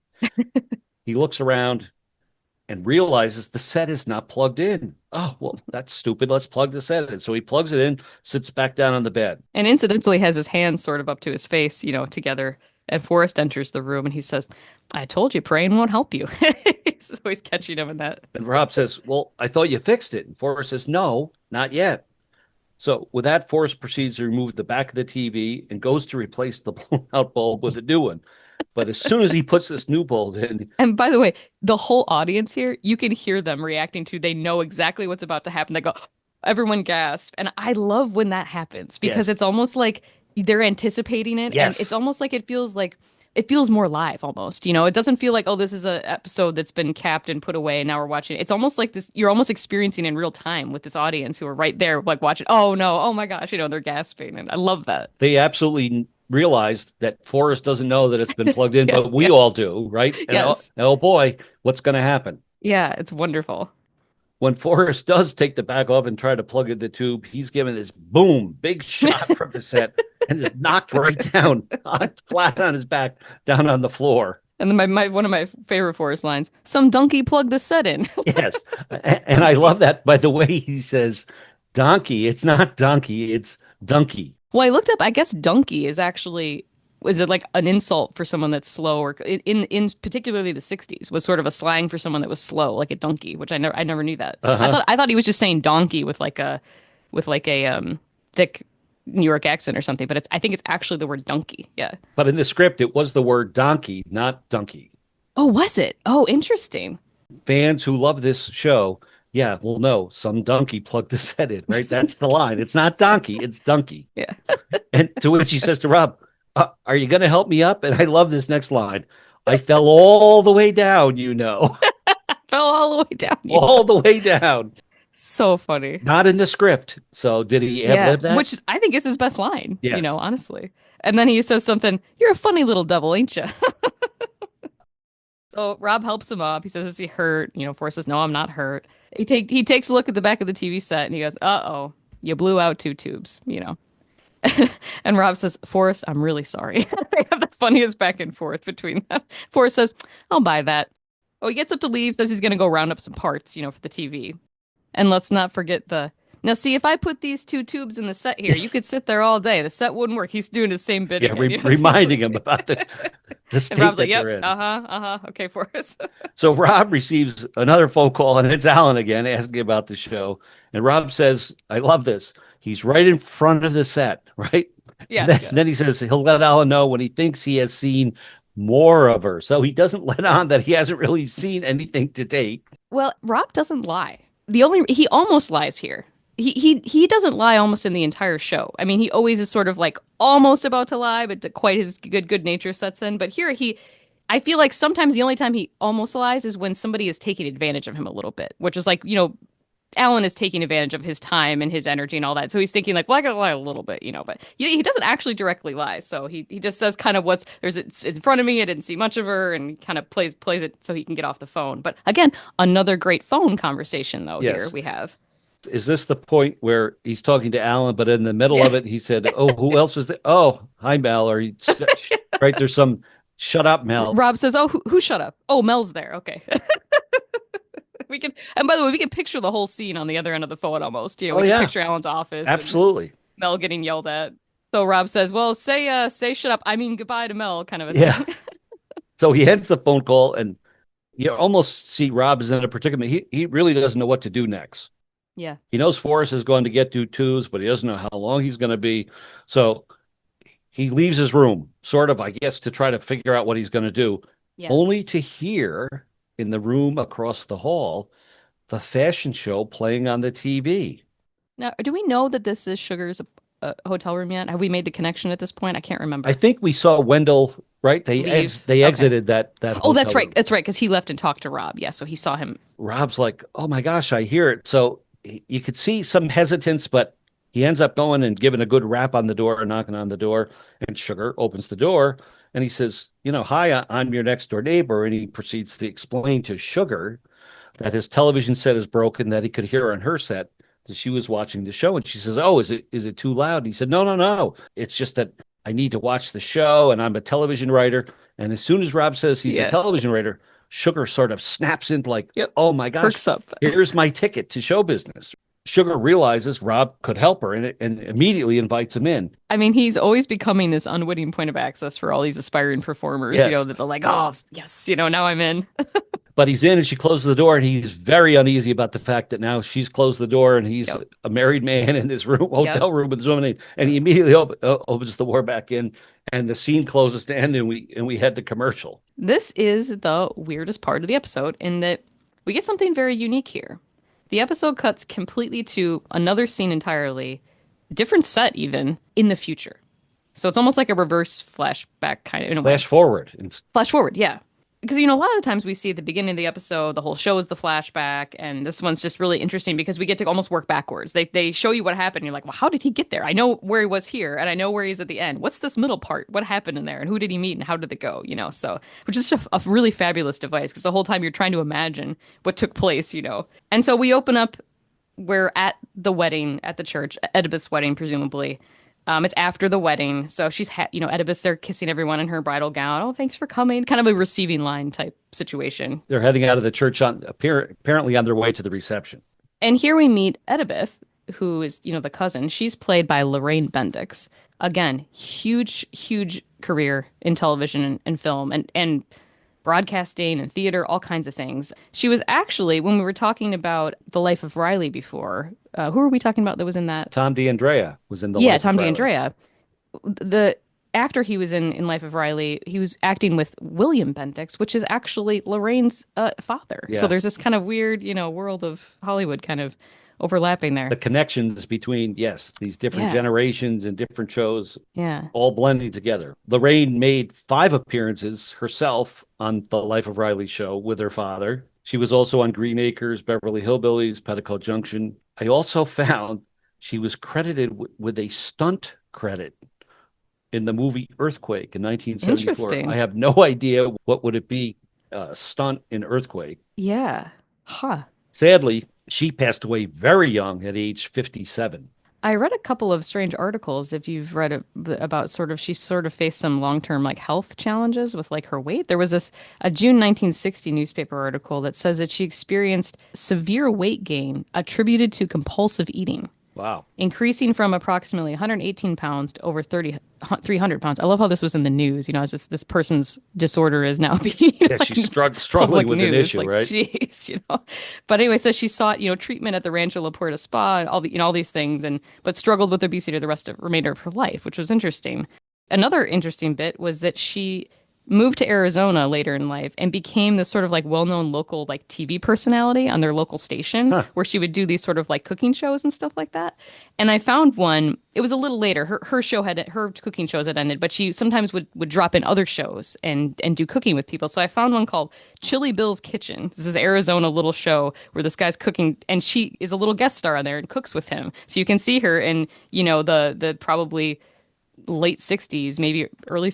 He looks around and realizes the set is not plugged in. Oh, well, that's stupid. Let's plug the set in. So he plugs it in, sits back down on the bed. And incidentally has his hands sort of up to his face, together. And Forrest enters the room and he says, I told you praying won't help you. So he's catching him in that. And Rob says, well, I thought you fixed it. And Forrest says, no, not yet. So with that, Forrest proceeds to remove the back of the TV and goes to replace the blown out bulb with a new one. But as soon as he puts this new bulb in. And by the way, the whole audience here, you can hear them reacting to, they know exactly what's about to happen. They go, everyone gasp. And I love when that happens because It's almost like they're anticipating it. Yes. And it's almost like it feels more live almost. It doesn't feel like, oh, this is an episode that's been capped and put away and now we're watching it. It's almost like this, you're almost experiencing in real time with this audience who are right there, like watching, oh no, oh my gosh, they're gasping. And I love that. They absolutely realized that Forrest doesn't know that it's been plugged in, but we all do, right? And yes. oh boy, what's going to happen? Yeah, it's wonderful. When Forrest does take the back off and try to plug in the tube, he's given this boom, big shot from the set and is knocked right down, flat on his back, down on the floor. And then one of my favorite Forrest lines, some donkey plugged the set in. Yes. And I love that by the way he says donkey. It's not donkey, it's donkey. Well, I looked up, I guess donkey is it like an insult for someone that's slow, or in particularly the 60s was sort of a slang for someone that was slow, like a donkey, which I never knew that. I thought he was just saying donkey with like a thick New York accent or something, but I think it's actually the word donkey. Yeah. But in the script it was the word donkey, not donkey. Oh, was it? Oh, interesting. Fans who love this show, yeah, well, no, some donkey plugged the set in, right? That's the line. It's not donkey, it's donkey. Yeah. And to which he says to Rob, are you going to help me up? And I love this next line. I fell all the way down, Fell all the way down. All the way down. So funny. Not in the script. So did he ad-lib that? Which I think is his best line, yes. Honestly. And then he says something, you're a funny little devil, ain't you? So Rob helps him up. He says, is he hurt? Forrest says, no, I'm not hurt. He takes a look at the back of the TV set and he goes, uh-oh, you blew out 2 tubes, And Rob says, Forrest, I'm really sorry. They have the funniest back and forth between them. Forrest says, I'll buy that. Oh, he gets up to leave, says he's going to go round up some parts, for the TV. And let's not forget now, see, if I put these 2 tubes in the set here, you could sit there all day. The set wouldn't work. He's doing his same bit. Yeah, reminding him about the state and Rob's that like, yep, they're in. Okay, Forrest. So Rob receives another phone call, and it's Alan again asking about the show. And Rob says, I love this. He's right in front of the set, right? Yeah. Then he says he'll let Alan know when he thinks he has seen more of her. So he doesn't let on that he hasn't really seen anything to date. Well, Rob doesn't lie. He almost lies here. He doesn't lie almost in the entire show. I mean, he always is sort of like almost about to lie, but quite his good nature sets in. But here I feel like sometimes the only time he almost lies is when somebody is taking advantage of him a little bit, which is like, Alan is taking advantage of his time and his energy and all that. So he's thinking like, well, I gotta lie a little bit, but he doesn't actually directly lie. So he just says kind of it's in front of me. I didn't see much of her, and kind of plays it so he can get off the phone. But again, another great phone conversation though. Yes. Here we have. Is this the point where he's talking to Alan, but in the middle of it, he said, oh, who else was there? Oh, hi, Mel. Or right. There's some shut up, Mel. Rob says, oh, who shut up? Oh, Mel's there. Okay. And by the way, we can picture the whole scene on the other end of the phone almost. We can picture Alan's office. Absolutely. Mel getting yelled at. So Rob says, well, say shut up. I mean, goodbye to Mel, kind of a thing. So he ends the phone call, and you almost see Rob is in a predicament. He really doesn't know what to do next. Yeah. He knows Forrest is going to get to 2s, but he doesn't know how long he's going to be. So he leaves his room, sort of, I guess, to try to figure out what he's going to do, only to hear in the room across the hall the fashion show playing on the TV. Now, do we know that this is Sugar's hotel room yet? Have we made the connection at this point? I can't remember. I think we saw Wendell right? leave. They Okay. exited that Oh, that's hotel right. room. That's right. Because he left and talked to Rob. Yeah. So he saw him. Rob's like, "Oh my gosh, I hear it." So you could see some hesitance, but he ends up going and giving a good rap on the door and knocking on the door. And Sugar opens the door and he says, "Hi, I'm your next door neighbor." And he proceeds to explain to Sugar that his television set is broken, that he could hear her on her set, that she was watching the show. And she says, "Oh, is it too loud?" And he said, "No, no, no. It's just that I need to watch the show and I'm a television writer." And as soon as Rob says he's a Yeah. television writer, Sugar sort of snaps into like, Yep. "Oh my gosh, Perks up. here's my ticket to show business." Sugar realizes Rob could help her and immediately invites him in. I mean, he's always becoming this unwitting point of access for all these aspiring performers, Yes. that they're like, oh, yes, now I'm in. But he's in and she closes the door and he's very uneasy about the fact that now she's closed the door and he's Yep. a married man in this room, Yep. hotel room with his woman. And he immediately opens the door back in and the scene closes to end and we head to commercial. This is the weirdest part of the episode in that we get something very unique here. The episode cuts completely to another scene entirely, different set even, in the future. So it's almost like a reverse flashback kind of in a way. Flash forward. Flash forward, yeah. Because, a lot of the times we see at the beginning of the episode, the whole show is the flashback, and this one's just really interesting because we get to almost work backwards. They show you what happened, and you're like, well, how did he get there? I know where he was here, and I know where he's at the end. What's this middle part? What happened in there, and who did he meet, and how did it go? So, which is just a really fabulous device, because the whole time you're trying to imagine what took place. And so we open up, we're at the wedding, at the church, Edith's wedding, presumably. It's after the wedding, so she's Oedipus there kissing everyone in her bridal gown. Oh, thanks for coming. Kind of a receiving line type situation. They're heading out of the church apparently on their way to the reception. And here we meet Oedipus, who is the cousin. She's played by Lorraine Bendix. Again, huge career in television and film and broadcasting and theater, all kinds of things. She was actually, when we were talking about The Life of Riley before, who were we talking about that was in that? Tom D'Andrea was in the Yeah, Life Tom of Riley. D'Andrea. The actor he was in Life of Riley, he was acting with William Bendix, which is actually Lorraine's father. Yeah. So there's this kind of weird, world of Hollywood kind of overlapping there. The connections between, yes, these different generations and different shows, all blending together. Lorraine made 5 appearances herself on the Life of Riley show with her father. She was also on Green Acres, Beverly Hillbillies, Petticoat Junction. I also found she was credited with a stunt credit in the movie Earthquake in 1974. Interesting. I have no idea what would it be, stunt in Earthquake. Yeah. Huh. Sadly, she passed away very young at age 57. I read a couple of strange articles. If you've read about she faced some long-term health challenges with her weight. There was a June 1960 newspaper article that says that she experienced severe weight gain attributed to compulsive eating. Wow. Increasing from approximately 118 pounds to over 300 pounds. I love how this was in the news, as this person's disorder is now being she's struggling with an issue, right? Jeez, But anyway, so she sought, treatment at the Rancho La Puerta Spa and all these things, but struggled with obesity the remainder of her life, which was interesting. Another interesting bit was that she moved to Arizona later in life and became this sort of well-known local TV personality on their local station, where she would do these sort of cooking shows and stuff like that. And I found one, it was a little later, her cooking shows had ended, but she sometimes would drop in other shows and do cooking with people. So I found one called Chili Bill's Kitchen. This is an Arizona little show where this guy's cooking and she is a little guest star on there and cooks with him. So you can see her in, the probably late 60s, maybe probably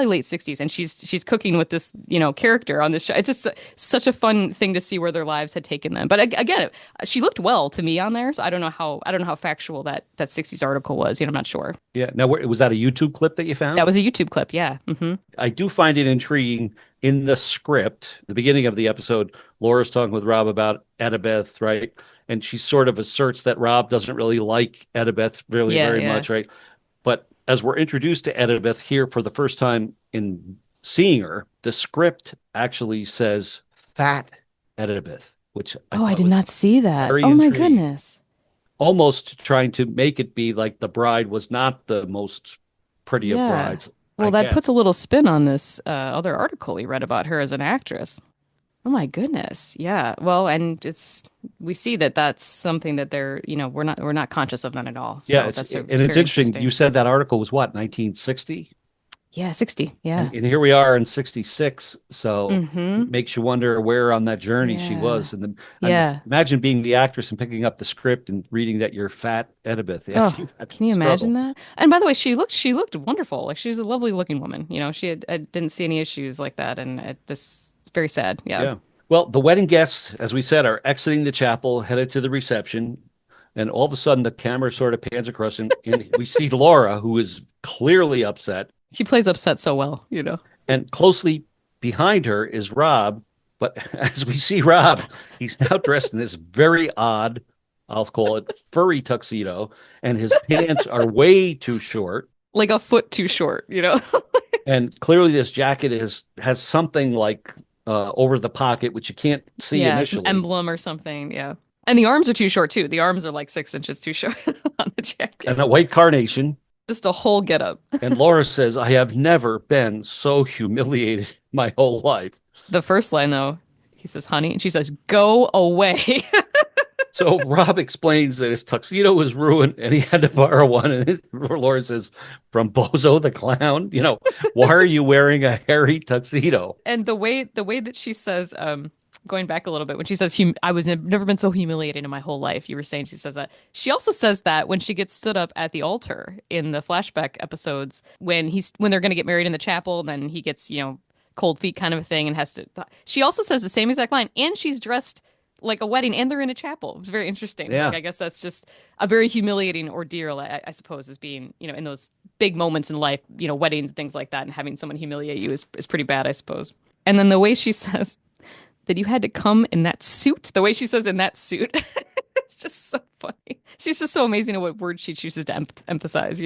late 60s, and she's cooking with this character on this show. It's just such a fun thing to see where their lives had taken them. But again, she looked well to me on there, so I don't know how factual that 60s article was. I'm not sure. Yeah. Now, was that a YouTube clip that you found? That was a YouTube clip. Yeah. Mm-hmm. I do find it intriguing in the script. The beginning of the episode, Laura's talking with Rob about Oedipus, right? And she sort of asserts that Rob doesn't really like Oedipus really very much, right? But as we're introduced to Oedipus here for the first time in seeing her, the script actually says fat Oedipus, which I did not see that. Very my intriguing. goodness. Almost trying to make it be like the bride was not the most pretty of brides. Well, that puts a little spin on this other article we read about her as an actress. Oh my goodness. Yeah. Well, and we see that that's something that they're, we're not conscious of that at all. So yeah. It's interesting. You said that article was what, 1960? Yeah, 60. Yeah. And here we are in 66. So Mm-hmm. it makes you wonder where on that journey she Yeah. was. And Yeah. imagine being the actress and picking up the script and reading that you're fat Edibeth after Oh, you had can that you imagine struggle. that? And by the way, she looked wonderful. Like she's a lovely looking woman. You know, I didn't see any issues like that, and it's very sad. Yeah. Yeah. Well, the wedding guests, as we said, are exiting the chapel, headed to the reception. And all of a sudden, the camera sort of pans across, and we see Laura, who is clearly upset. She plays upset so well, you know. And closely behind her is Rob. But as we see Rob, he's now dressed in this very odd, I'll call it furry tuxedo, and his pants are way too short. Like a foot too short, you know. And clearly, this jacket has something like over the pocket, which you can't see Yeah, some initially. emblem or something. Yeah. And the arms are too short too. The arms are like 6 inches too short on the And jacket. a white carnation. Just a whole get up. And Laura says, I have never been so humiliated my whole life. The first line though, he says, honey, and she says, go away. So Rob explains that his tuxedo was ruined and he had to borrow one. And Laura says, from Bozo the Clown, why are you wearing a hairy tuxedo? And the way that she says, going back a little bit, when she says, I was never been so humiliated in my whole life. You were saying she says that. She also says that when she gets stood up at the altar in the flashback episodes, when they're going to get married in the chapel, then he gets, cold feet kind of a thing and has to. She also says the same exact line, and she's dressed like a wedding, and they're in a chapel. It's very interesting. Like Yeah. I guess that's just a very humiliating ordeal, I suppose, as being, in those big moments in life, weddings and things like that, and having someone humiliate you is pretty bad, I suppose. And then the way she says that you had to come in that suit, the way she says in that suit, it's just so funny. She's just so amazing at what words she chooses to emphasize.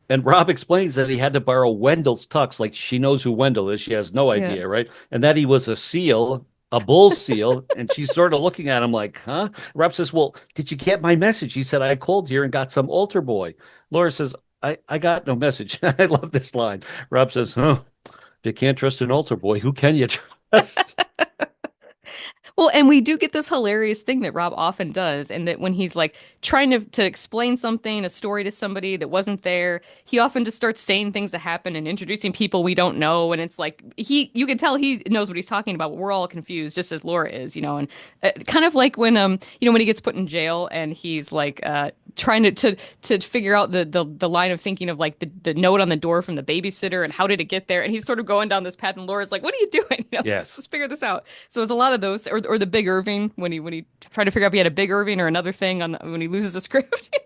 And Rob explains that he had to borrow Wendell's tux. Like she knows who Wendell is. She has no Yeah. idea, right? And that he was a seal, a bull seal. And she's sort of looking at him like, huh? Rob says, well, did you get my message? He said, I called here and got some altar boy. Laura says, I got no message. I love this line. Rob says, huh? If you can't trust an altar boy, who can you trust? Well, and we do get this hilarious thing that Rob often does, and that when he's like trying to explain something, a story to somebody that wasn't there, he often just starts saying things that happen and introducing people we don't know, and it's like you can tell he knows what he's talking about, but we're all confused, just as Laura is. And kind of like when he gets put in jail and he's like trying to figure out the line of thinking of like the note on the door from the babysitter and how did it get there, and he's sort of going down this path, and Laura's like, "What are you doing? Yes. Let's figure this out." So it's a lot of those, or the Big Irving when he tried to figure out if he had a Big Irving or another thing when he loses the script.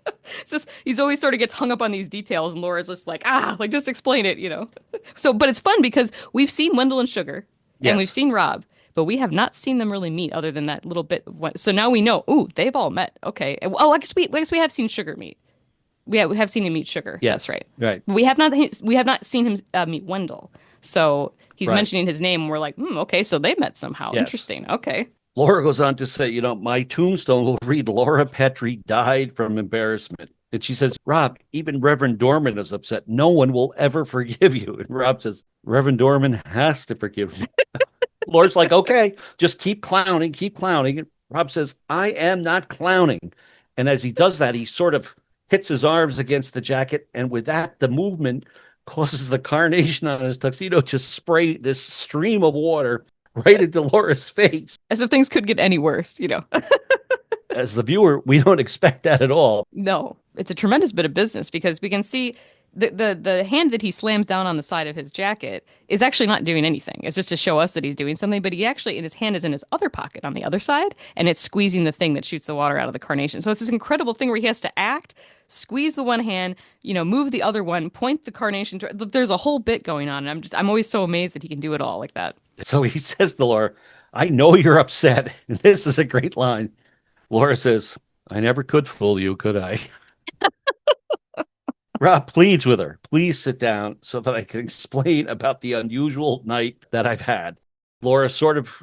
It's just he's always sort of gets hung up on these details, and Laura's just like, like just explain it. So, but it's fun because we've seen Wendell and Sugar, and we've Yes. seen Rob, but we have not seen them really meet other than that little bit. So now we know. Ooh, they've all met. Okay. Oh, I guess we have seen Sugar meet. We have seen him meet Sugar. That's Yes. right. Right. We have not seen him meet Wendell. So he's Right. mentioning his name, and we're like, okay, so they met somehow. Yes. Interesting. Okay. Laura goes on to say, my tombstone will read Laura Petrie died from embarrassment. And she says, Rob, even Reverend Dorman is upset. No one will ever forgive you. And Rob says, Reverend Dorman has to forgive me. Laura's like, okay, just keep clowning, keep clowning. And Rob says, I am not clowning. And as he does that, he sort of hits his arms against the jacket. And with that, the movement causes the carnation on his tuxedo to spray this stream of water right into Laura's face. As if things could get any worse. As the viewer, we don't expect that at all. No, it's a tremendous bit of business because we can see the hand that he slams down on the side of his jacket is actually not doing anything. It's just to show us that he's doing something, but he actually, in his hand is in his other pocket on the other side, and it's squeezing the thing that shoots the water out of the carnation. So it's this incredible thing where he has to act, squeeze the one hand, move the other one, point the carnation. There's a whole bit going on, and I'm always so amazed that he can do it all like that. So he says to Laura, I know you're upset. And this is a great line. Laura says, I never could fool you, could I? Rob pleads with her, please sit down so that I can explain about the unusual night that I've had. Laura sort of,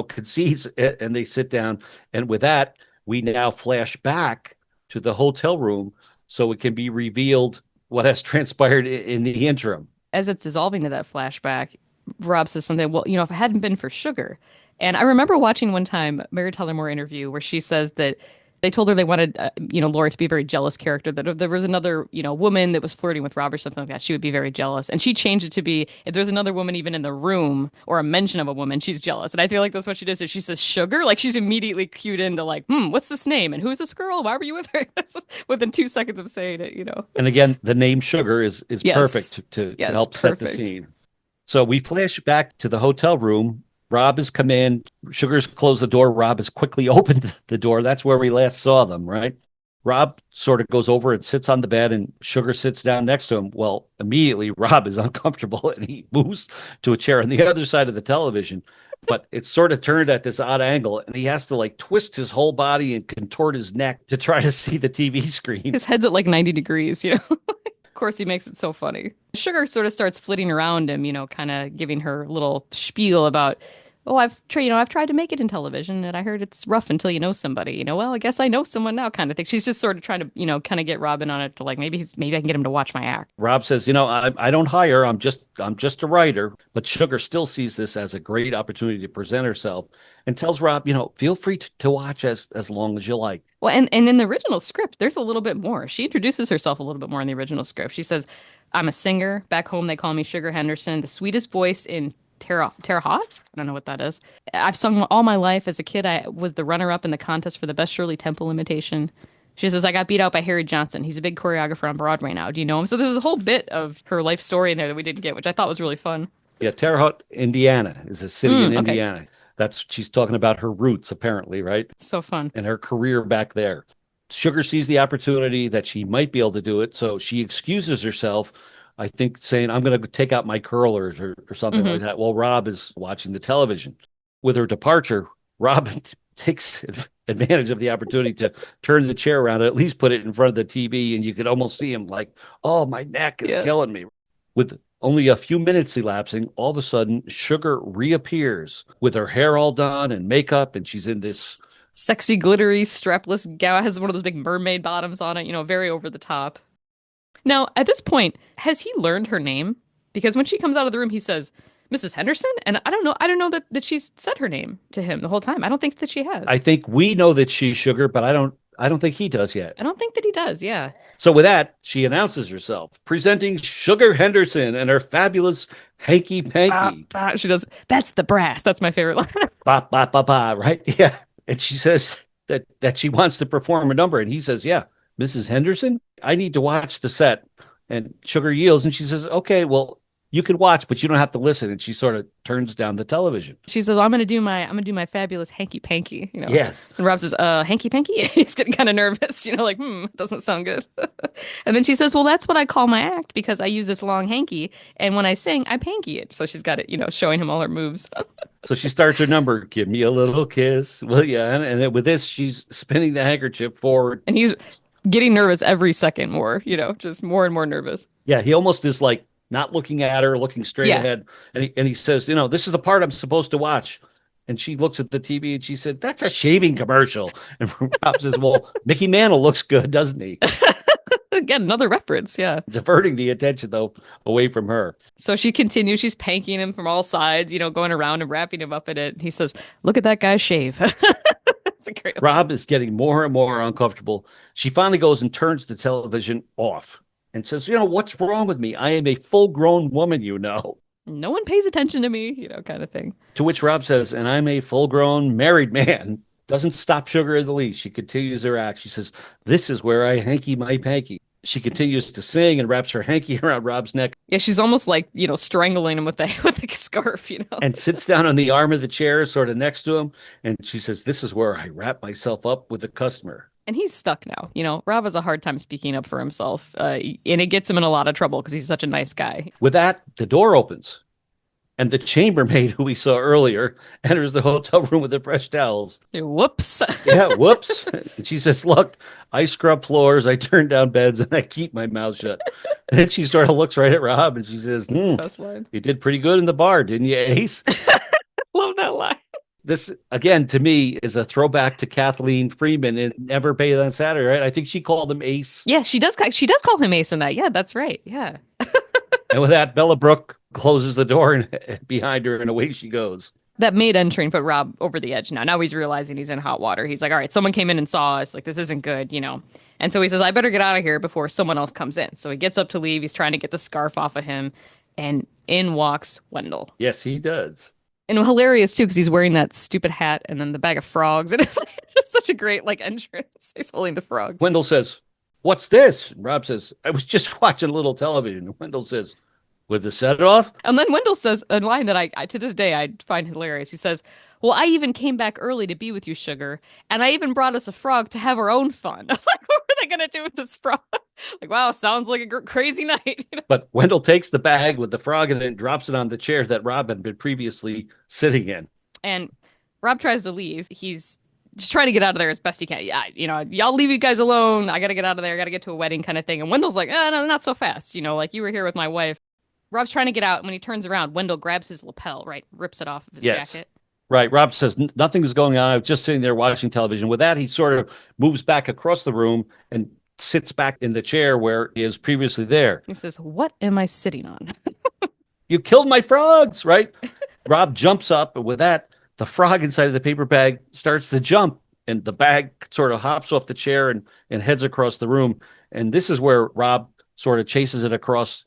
concedes it, and they sit down. And with that, we now flash back to the hotel room so it can be revealed what has transpired in the interim. As it's dissolving to that flashback, Rob says something, well, if it hadn't been for Sugar. And I remember watching one time Mary Tyler Moore interview where she says that They told her they wanted, Laura to be a very jealous character, that if there was another, woman that was flirting with Rob or something like that, she would be very jealous. And she changed it to be, if there's another woman even in the room or a mention of a woman, she's jealous. And I feel like that's what she does. Is she says sugar, like she's immediately cued into like, what's this name? And who's this girl? Why were you with her? Within 2 seconds of saying it. And again, the name Sugar is Yes. perfect to Yes, help set the perfect. scene. So we flash back to the hotel room. Rob has come in. Sugar's closed the door. Rob has quickly opened the door. That's where we last saw them, right? Rob sort of goes over and sits on the bed, and Sugar sits down next to him. Well, immediately Rob is uncomfortable and he moves to a chair on the other side of the television. But it's sort of turned at this odd angle, and he has to like twist his whole body and contort his neck to try to see the TV screen. His head's at like 90 degrees. Of course, he makes it so funny. Sugar sort of starts flitting around him, kind of giving her little spiel about, oh, I've tried to make it in television, and I heard it's rough until you know somebody. Well, I guess I know someone now, kind of thing. She's just sort of trying to, kind of get Robin on it to like maybe I can get him to watch my act. Rob says, I don't hire. I'm just a writer. But Sugar still sees this as a great opportunity to present herself, and tells Rob, feel free to watch as long as you like. Well, and in the original script, there's a little bit more. She introduces herself a little bit more in the original script. She says, I'm a singer. Back home, they call me Sugar Henderson, the sweetest voice in Terre Haute? I don't know what that is. I've sung all my life. As a kid, I was the runner-up in the contest for the best Shirley Temple imitation. She says, I got beat out by Harry Johnson. He's a big choreographer on Broadway now. Do you know him? So there's a whole bit of her life story in there that we didn't get, which I thought was really fun. Yeah, Terre Haute, Indiana is a city in Okay. Indiana. She's talking about her roots, apparently, right? So fun. And her career back there. Sugar sees the opportunity that she might be able to do it, so she excuses herself, I think, saying, I'm going to take out my curlers or something like that, while Rob is watching the television. With her departure, Rob takes advantage of the opportunity to turn the chair around, and at least put it in front of the TV, and you could almost see him like, oh, my neck is killing me. With only a few minutes elapsing, all of a sudden, Sugar reappears with her hair all done and makeup, and she's in this sexy, glittery, strapless gown. Has one of those big mermaid bottoms on it, very over the top. Now, at this point, has he learned her name? Because when she comes out of the room, he says, Mrs. Henderson? And I don't know that she's said her name to him the whole time. I don't think that she has. I think we know that she's Sugar, but I don't think he does yet. I don't think that he does, yeah. So with that, she announces herself, presenting Sugar Henderson and her fabulous hanky panky. She does. That's the brass. That's my favorite line. Ba, ba, ba, ba, right? Yeah. And she says that she wants to perform a number. And he says, yeah, Mrs. Henderson, I need to watch the set. And Sugar yields. And she says, okay, well, you can watch, but you don't have to listen. And she sort of turns down the television. She says, I'm going to do my fabulous hanky panky. Yes. And Rob says, hanky panky? He's getting kind of nervous, like, doesn't sound good. And then she says, well, that's what I call my act, because I use this long hanky. And when I sing, I panky it. So she's got it, showing him all her moves. So she starts her number, give me a little kiss, will ya? And then with this, she's spinning the handkerchief forward. And he's getting nervous every second more, just more and more nervous. Yeah, he almost is like not looking at her, looking straight ahead. And he says, this is the part I'm supposed to watch. And she looks at the TV and she said, that's a shaving commercial. And Rob says, well, Mickey Mantle looks good, doesn't he? Again, another reference, yeah. Diverting the attention, though, away from her. So she continues. She's panking him from all sides, going around and wrapping him up in it. He says, look at that guy shave. It's a great Rob is getting more and more uncomfortable. She finally goes and turns the television off and says, what's wrong with me? I am a full-grown woman, No one pays attention to me, kind of thing. To which Rob says, and I'm a full-grown married man. Doesn't stop Sugar in the least. She continues her act. She says, this is where I hanky my panky. She continues to sing and wraps her hanky around Rob's neck. Yeah, she's almost like, strangling him with the scarf, And sits down on the arm of the chair, sort of next to him. And she says, this is where I wrap myself up with the customer. And he's stuck now. Rob has a hard time speaking up for himself. And it gets him in a lot of trouble because he's such a nice guy. With that, the door opens. And the chambermaid who we saw earlier enters the hotel room with the fresh towels. Whoops. Yeah, whoops. And she says, look, I scrub floors, I turn down beds, and I keep my mouth shut. And then she sort of looks right at Rob and she says, best line. You did pretty good in the bar, didn't you, Ace? Love that line. This, again, to me, is a throwback to Kathleen Freeman in Never Bathe on Saturday, right? I think she called him Ace. Yeah, she does call him Ace in that. Yeah, that's right. Yeah. And with that, Bella Brooke closes the door behind her and away she goes. That maid entering put Rob over the edge now. Now he's realizing he's in hot water. He's like, all right, someone came in and saw us. Like, this isn't good, you know? And so he says, I better get out of here before someone else comes in. So he gets up to leave. He's trying to get the scarf off of him. And in walks Wendell. Yes, he does. And hilarious, too, because he's wearing that stupid hat and then the bag of frogs. And it's just such a great, like, entrance. He's holding the frogs. Wendell says, what's this? And Rob says, I was just watching a little television. And Wendell says, with the set off? And then Wendell says a line that I to this day I find hilarious. He says, well, I even came back early to be with you, sugar. And I even brought us a frog to have our own fun. I'm like, what were they going to do with this frog? Like, wow, sounds like a crazy night. You know? But Wendell takes the bag with the frog in it and drops it on the chair that Rob had been previously sitting in. And Rob tries to leave. He's just trying to get out of there as best he can. Yeah, you know, y'all leave you guys alone. I got to get out of there. I got to get to a wedding kind of thing. And Wendell's like, no, not so fast. You know, like you were here with my wife. Rob's trying to get out. And when he turns around, Wendell grabs his lapel, right? Rips it off of his jacket. Right. Rob says nothing was going on. I was just sitting there watching television. With that, he sort of moves back across the room and sits back in the chair where he is previously there. He says, what am I sitting on? You killed my frogs, right? Rob jumps up, and with that, the frog inside of the paper bag starts to jump, and the bag sort of hops off the chair and heads across the room. And this is where Rob sort of chases it across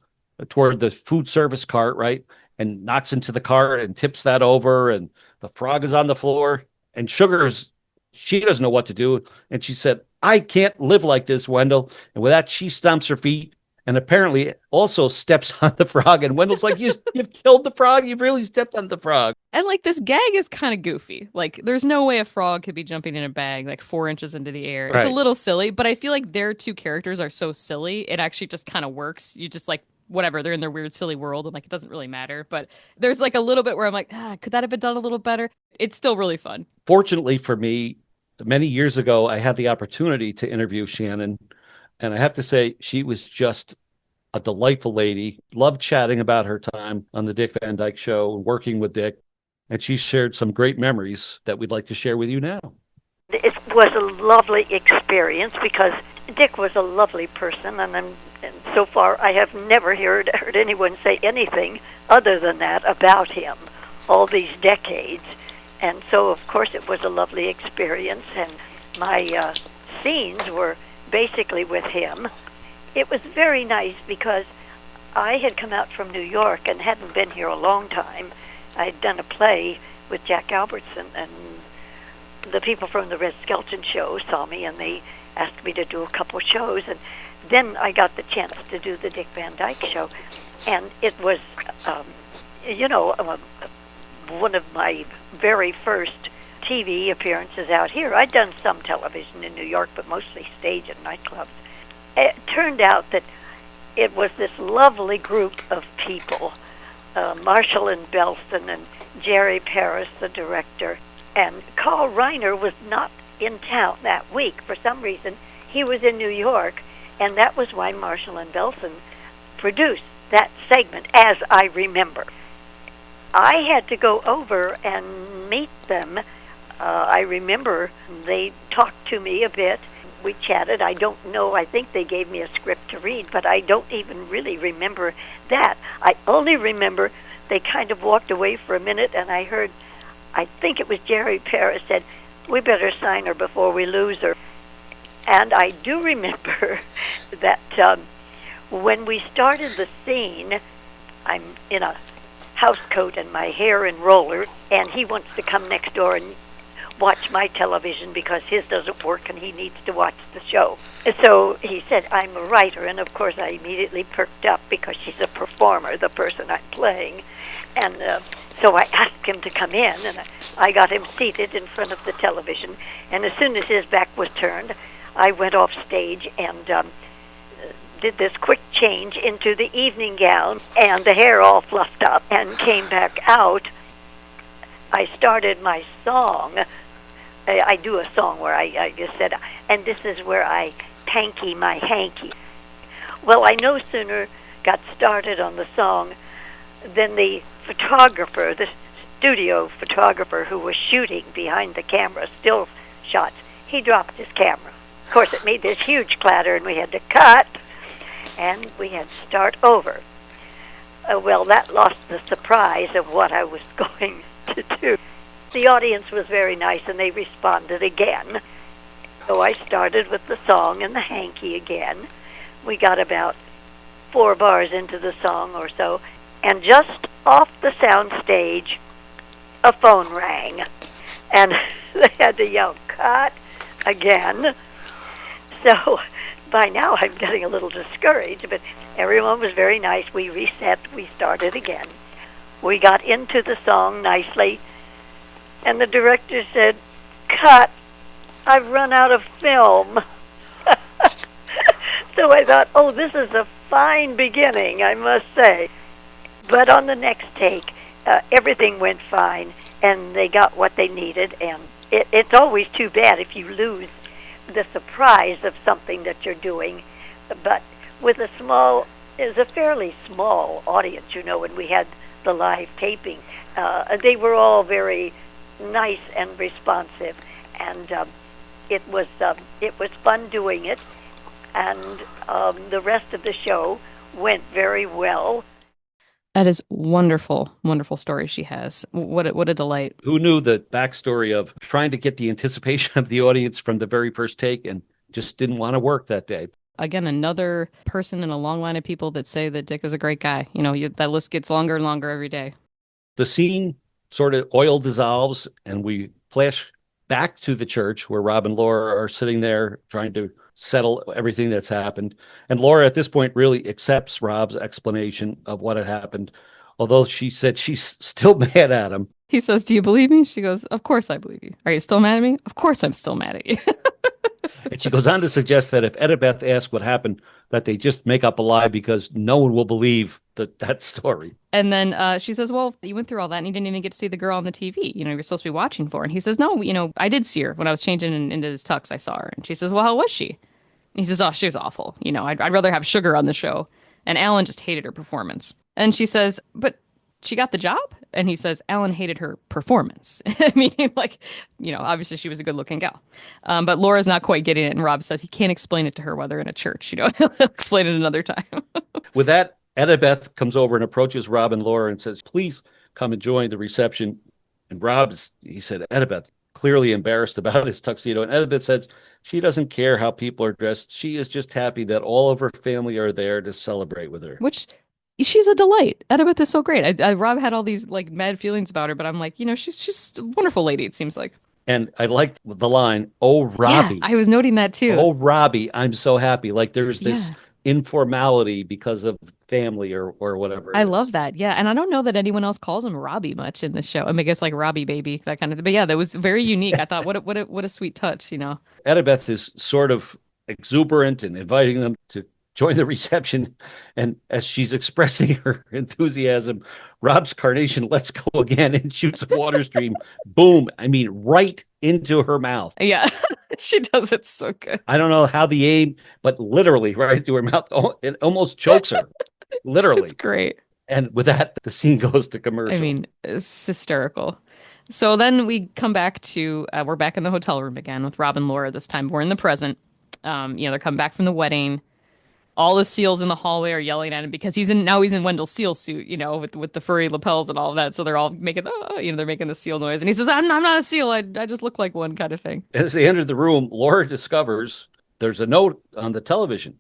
toward the food service cart, right? And knocks into the cart and tips that over, and the frog is on the floor. And she doesn't know what to do. And she said, I can't live like this, Wendell. And with that, she stomps her feet and apparently also steps on the frog. And Wendell's like, you've killed the frog. You've really stepped on the frog. And like this gag is kind of goofy. Like there's no way a frog could be jumping in a bag like 4 inches into the air. It's right. A little silly, but I feel like their two characters are so silly. It actually just kind of works. You just like, whatever, they're in their weird, silly world, and like it doesn't really matter. But there's like a little bit where I'm like, could that have been done a little better? It's still really fun. Fortunately for me, many years ago, I had the opportunity to interview Shannon, and I have to say she was just a delightful lady. Loved chatting about her time on the Dick Van Dyke Show, working with Dick, and she shared some great memories that we'd like to share with you now. It was a lovely experience because Dick was a lovely person, and so far I have never heard anyone say anything other than that about him all these decades. And so, of course, it was a lovely experience, and my scenes were basically with him. It was very nice because I had come out from New York and hadn't been here a long time. I'd done a play with Jack Albertson, and the people from the Red Skelton show saw me, and they asked me to do a couple shows, and then I got the chance to do the Dick Van Dyke Show, and it was, one of my very first TV appearances out here. I'd done some television in New York, but mostly stage and nightclubs. It turned out that it was this lovely group of people, Marshall and Belson and Jerry Paris, the director, and Carl Reiner was not in town that week. For some reason, he was in New York, and that was why Marshall and Belson produced that segment, as I remember. I had to go over and meet them. I remember they talked to me a bit. We chatted. I don't know. I think they gave me a script to read, but I don't even really remember that. I only remember they kind of walked away for a minute, and I heard, I think it was Jerry Paris said, we better sign her before we lose her. And I do remember that when we started the scene, I'm in a house coat and my hair in rollers, and he wants to come next door and watch my television because his doesn't work and he needs to watch the show. So he said, I'm a writer, and of course I immediately perked up because she's a performer, the person I'm playing. And so I asked him to come in, and I got him seated in front of the television, and as soon as his back was turned, I went off stage and did this quick change into the evening gown and the hair all fluffed up and came back out. I started my song. I do a song where I just said, and this is where I panky my hanky. Well, I no sooner got started on the song than the photographer, the studio photographer who was shooting behind the camera, still shots, he dropped his camera. Of course, it made this huge clatter, and we had to cut, and we had to start over. Well, that lost the surprise of what I was going to do. The audience was very nice, and they responded again. So I started with the song and the hanky again. We got about 4 bars into the song or so, and just off the sound stage, a phone rang, and they had to yell, "Cut," again. So by now I'm getting a little discouraged, but everyone was very nice. We reset, we started again. We got into the song nicely, and the director said, "Cut, I've run out of film." So I thought, oh, this is a fine beginning, I must say. But on the next take, everything went fine, and they got what they needed, and it's always too bad if you lose the surprise of something that you're doing. But with a fairly small audience, when we had the live taping, they were all very nice and responsive, and it was fun doing it, and the rest of the show went very well. That is wonderful, wonderful story she has. What a delight. Who knew the backstory of trying to get the anticipation of the audience from the very first take and just didn't want to work that day? Again, another person in a long line of people that say that Dick is a great guy. That list gets longer and longer every day. The scene sort of oil dissolves, and we flash back to the church where Rob and Laura are sitting there trying to settle everything that's happened. And Laura at this point really accepts Rob's explanation of what had happened, although she said she's still mad at him. He says, "Do you believe me?" She goes, "Of course I believe you." "Are you still mad at me?" "Of course I'm still mad at you." And she goes on to suggest that if Edibeth asks what happened, that they just make up a lie because no one will believe that story. And then she says, "Well, you went through all that and you didn't even get to see the girl on the TV, you're supposed to be watching for." And he says, "No, I did see her when I was changing into this tux. I saw her." And she says, "Well, how was she?" And he says, "Oh, she was awful. I'd rather have Sugar on the show." And Alan just hated her performance. And she says, "But she got the job?" And he says, "Alan hated her performance." Meaning, obviously she was a good-looking gal. But Laura's not quite getting it, and Rob says he can't explain it to her while they're in a church. He'll explain it another time. With that, Edibeth comes over and approaches Rob and Laura and says, "Please come and join the reception." And he said, Edibeth, clearly embarrassed about his tuxedo. And Edibeth says she doesn't care how people are dressed. She is just happy that all of her family are there to celebrate with her. Which... she's a delight. Edibeth is so great. Rob had all these mad feelings about her, but I'm like, she's a wonderful lady, it seems like. And I liked the line, "Oh, Robbie." Yeah, I was noting that too. "Oh, Robbie, I'm so happy." Like there's this informality because of family or whatever. I love that. Yeah. And I don't know that anyone else calls him Robbie much in this show. I guess like Robbie baby, that kind of thing. But yeah, that was very unique. I thought, what a sweet touch, Edibeth is sort of exuberant and inviting them to join the reception, and as she's expressing her enthusiasm, Rob's carnation lets go again and shoots a water stream. Boom! Right into her mouth. Yeah, she does it so good. I don't know how the aim, but literally right into her mouth. It almost chokes her. Literally. It's great. And with that, the scene goes to commercial. It's hysterical. So then we come back to, we're back in the hotel room again with Rob and Laura. This time we're in the present. They're coming back from the wedding. All the seals in the hallway are yelling at him because he's in Wendell's seal suit, with the furry lapels and all of that. So they're all making, they're making the seal noise. And he says, I'm not a seal. I just look like one, kind of thing. As they enter the room, Laura discovers there's a note on the television.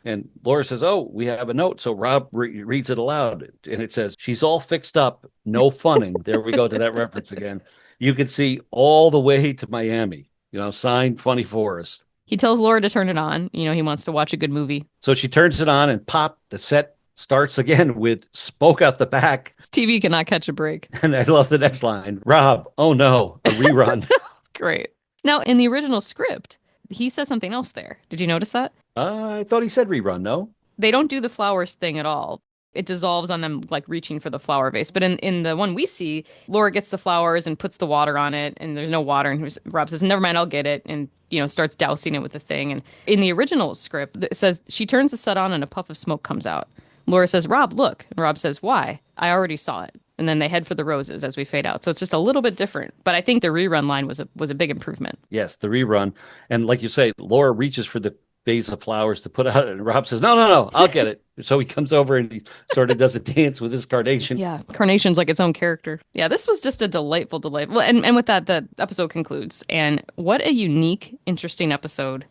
And Laura says, "Oh, we have a note." So Rob reads it aloud. And it says, "She's all fixed up. No funning." There we go to that reference again. "You can see all the way to Miami. Signed Funny Forrest." He tells Laura to turn it on. He wants to watch a good movie. So she turns it on, and pop, the set starts again with "Spoke Out the Back." His TV cannot catch a break. And I love the next line. "Rob, oh no, a rerun." It's great. Now, in the original script, he says something else there. Did you notice that? I thought he said rerun, no? They don't do the flowers thing at all. It dissolves on them reaching for the flower vase. But in the one we see, Laura gets the flowers and puts the water on it, and there's no water. And Rob says, "Never mind, I'll get it." And, starts dousing it with the thing. And in the original script, it says she turns the set on and a puff of smoke comes out. Laura says, "Rob, look." And Rob says, "Why? I already saw it." And then they head for the roses as we fade out. So it's just a little bit different. But I think the rerun line was a big improvement. Yes, the rerun. And like you say, Laura reaches for the vase of flowers to put out. And Rob says, no, I'll get it. So he comes over and he sort of does a dance with his carnation. Yeah, carnation's like its own character. Yeah, this was just a delightful. Well, and with that, the episode concludes. And what a unique, interesting episode.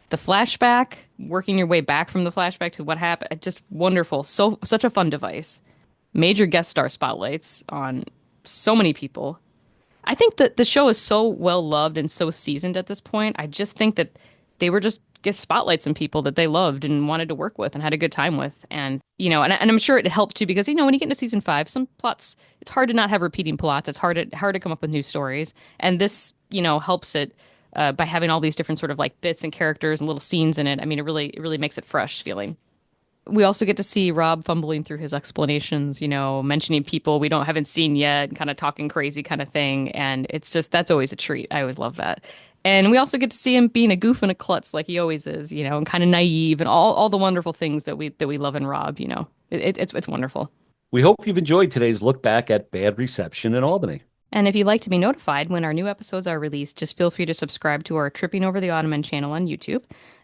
The flashback, working your way back from the flashback to what happened, just wonderful. Such a fun device. Major guest star spotlights on so many people. I think that the show is so well loved and so seasoned at this point. I just think that they were just guest spotlights on people that they loved and wanted to work with and had a good time with. And, and I'm sure it helped too, because, when you get into season 5, some plots, it's hard to not have repeating plots. It's hard to come up with new stories. And this, helps it by having all these different sort of like bits and characters and little scenes in it. I mean, it really makes it fresh feeling. We also get to see Rob fumbling through his explanations, mentioning people we haven't seen yet, kind of talking crazy kind of thing. And it's just, that's always a treat. I always love that. And we also get to see him being a goof and a klutz like he always is, and kind of naive and all the wonderful things that we love in Rob, It's wonderful. We hope you've enjoyed today's look back at bad reception in Albany. And if you'd like to be notified when our new episodes are released, just feel free to subscribe to our Tripping Over the Ottoman channel on YouTube.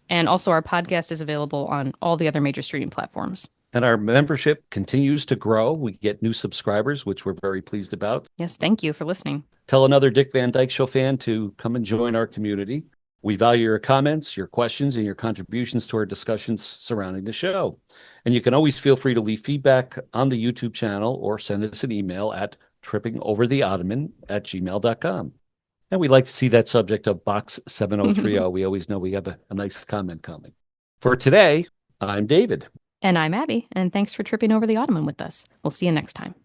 And also our podcast is available on all the other major streaming platforms. And our membership continues to grow. We get new subscribers, which we're very pleased about. Yes, thank you for listening. Tell another Dick Van Dyke Show fan to come and join our community. We value your comments, your questions, and your contributions to our discussions surrounding the show. And you can always feel free to leave feedback on the YouTube channel or send us an email at trippingovertheottoman@gmail.com. And we like to see that subject of Box 7030. We always know we have a nice comment coming. For today, I'm David. And I'm Abby. And thanks for tripping over the Ottoman with us. We'll see you next time.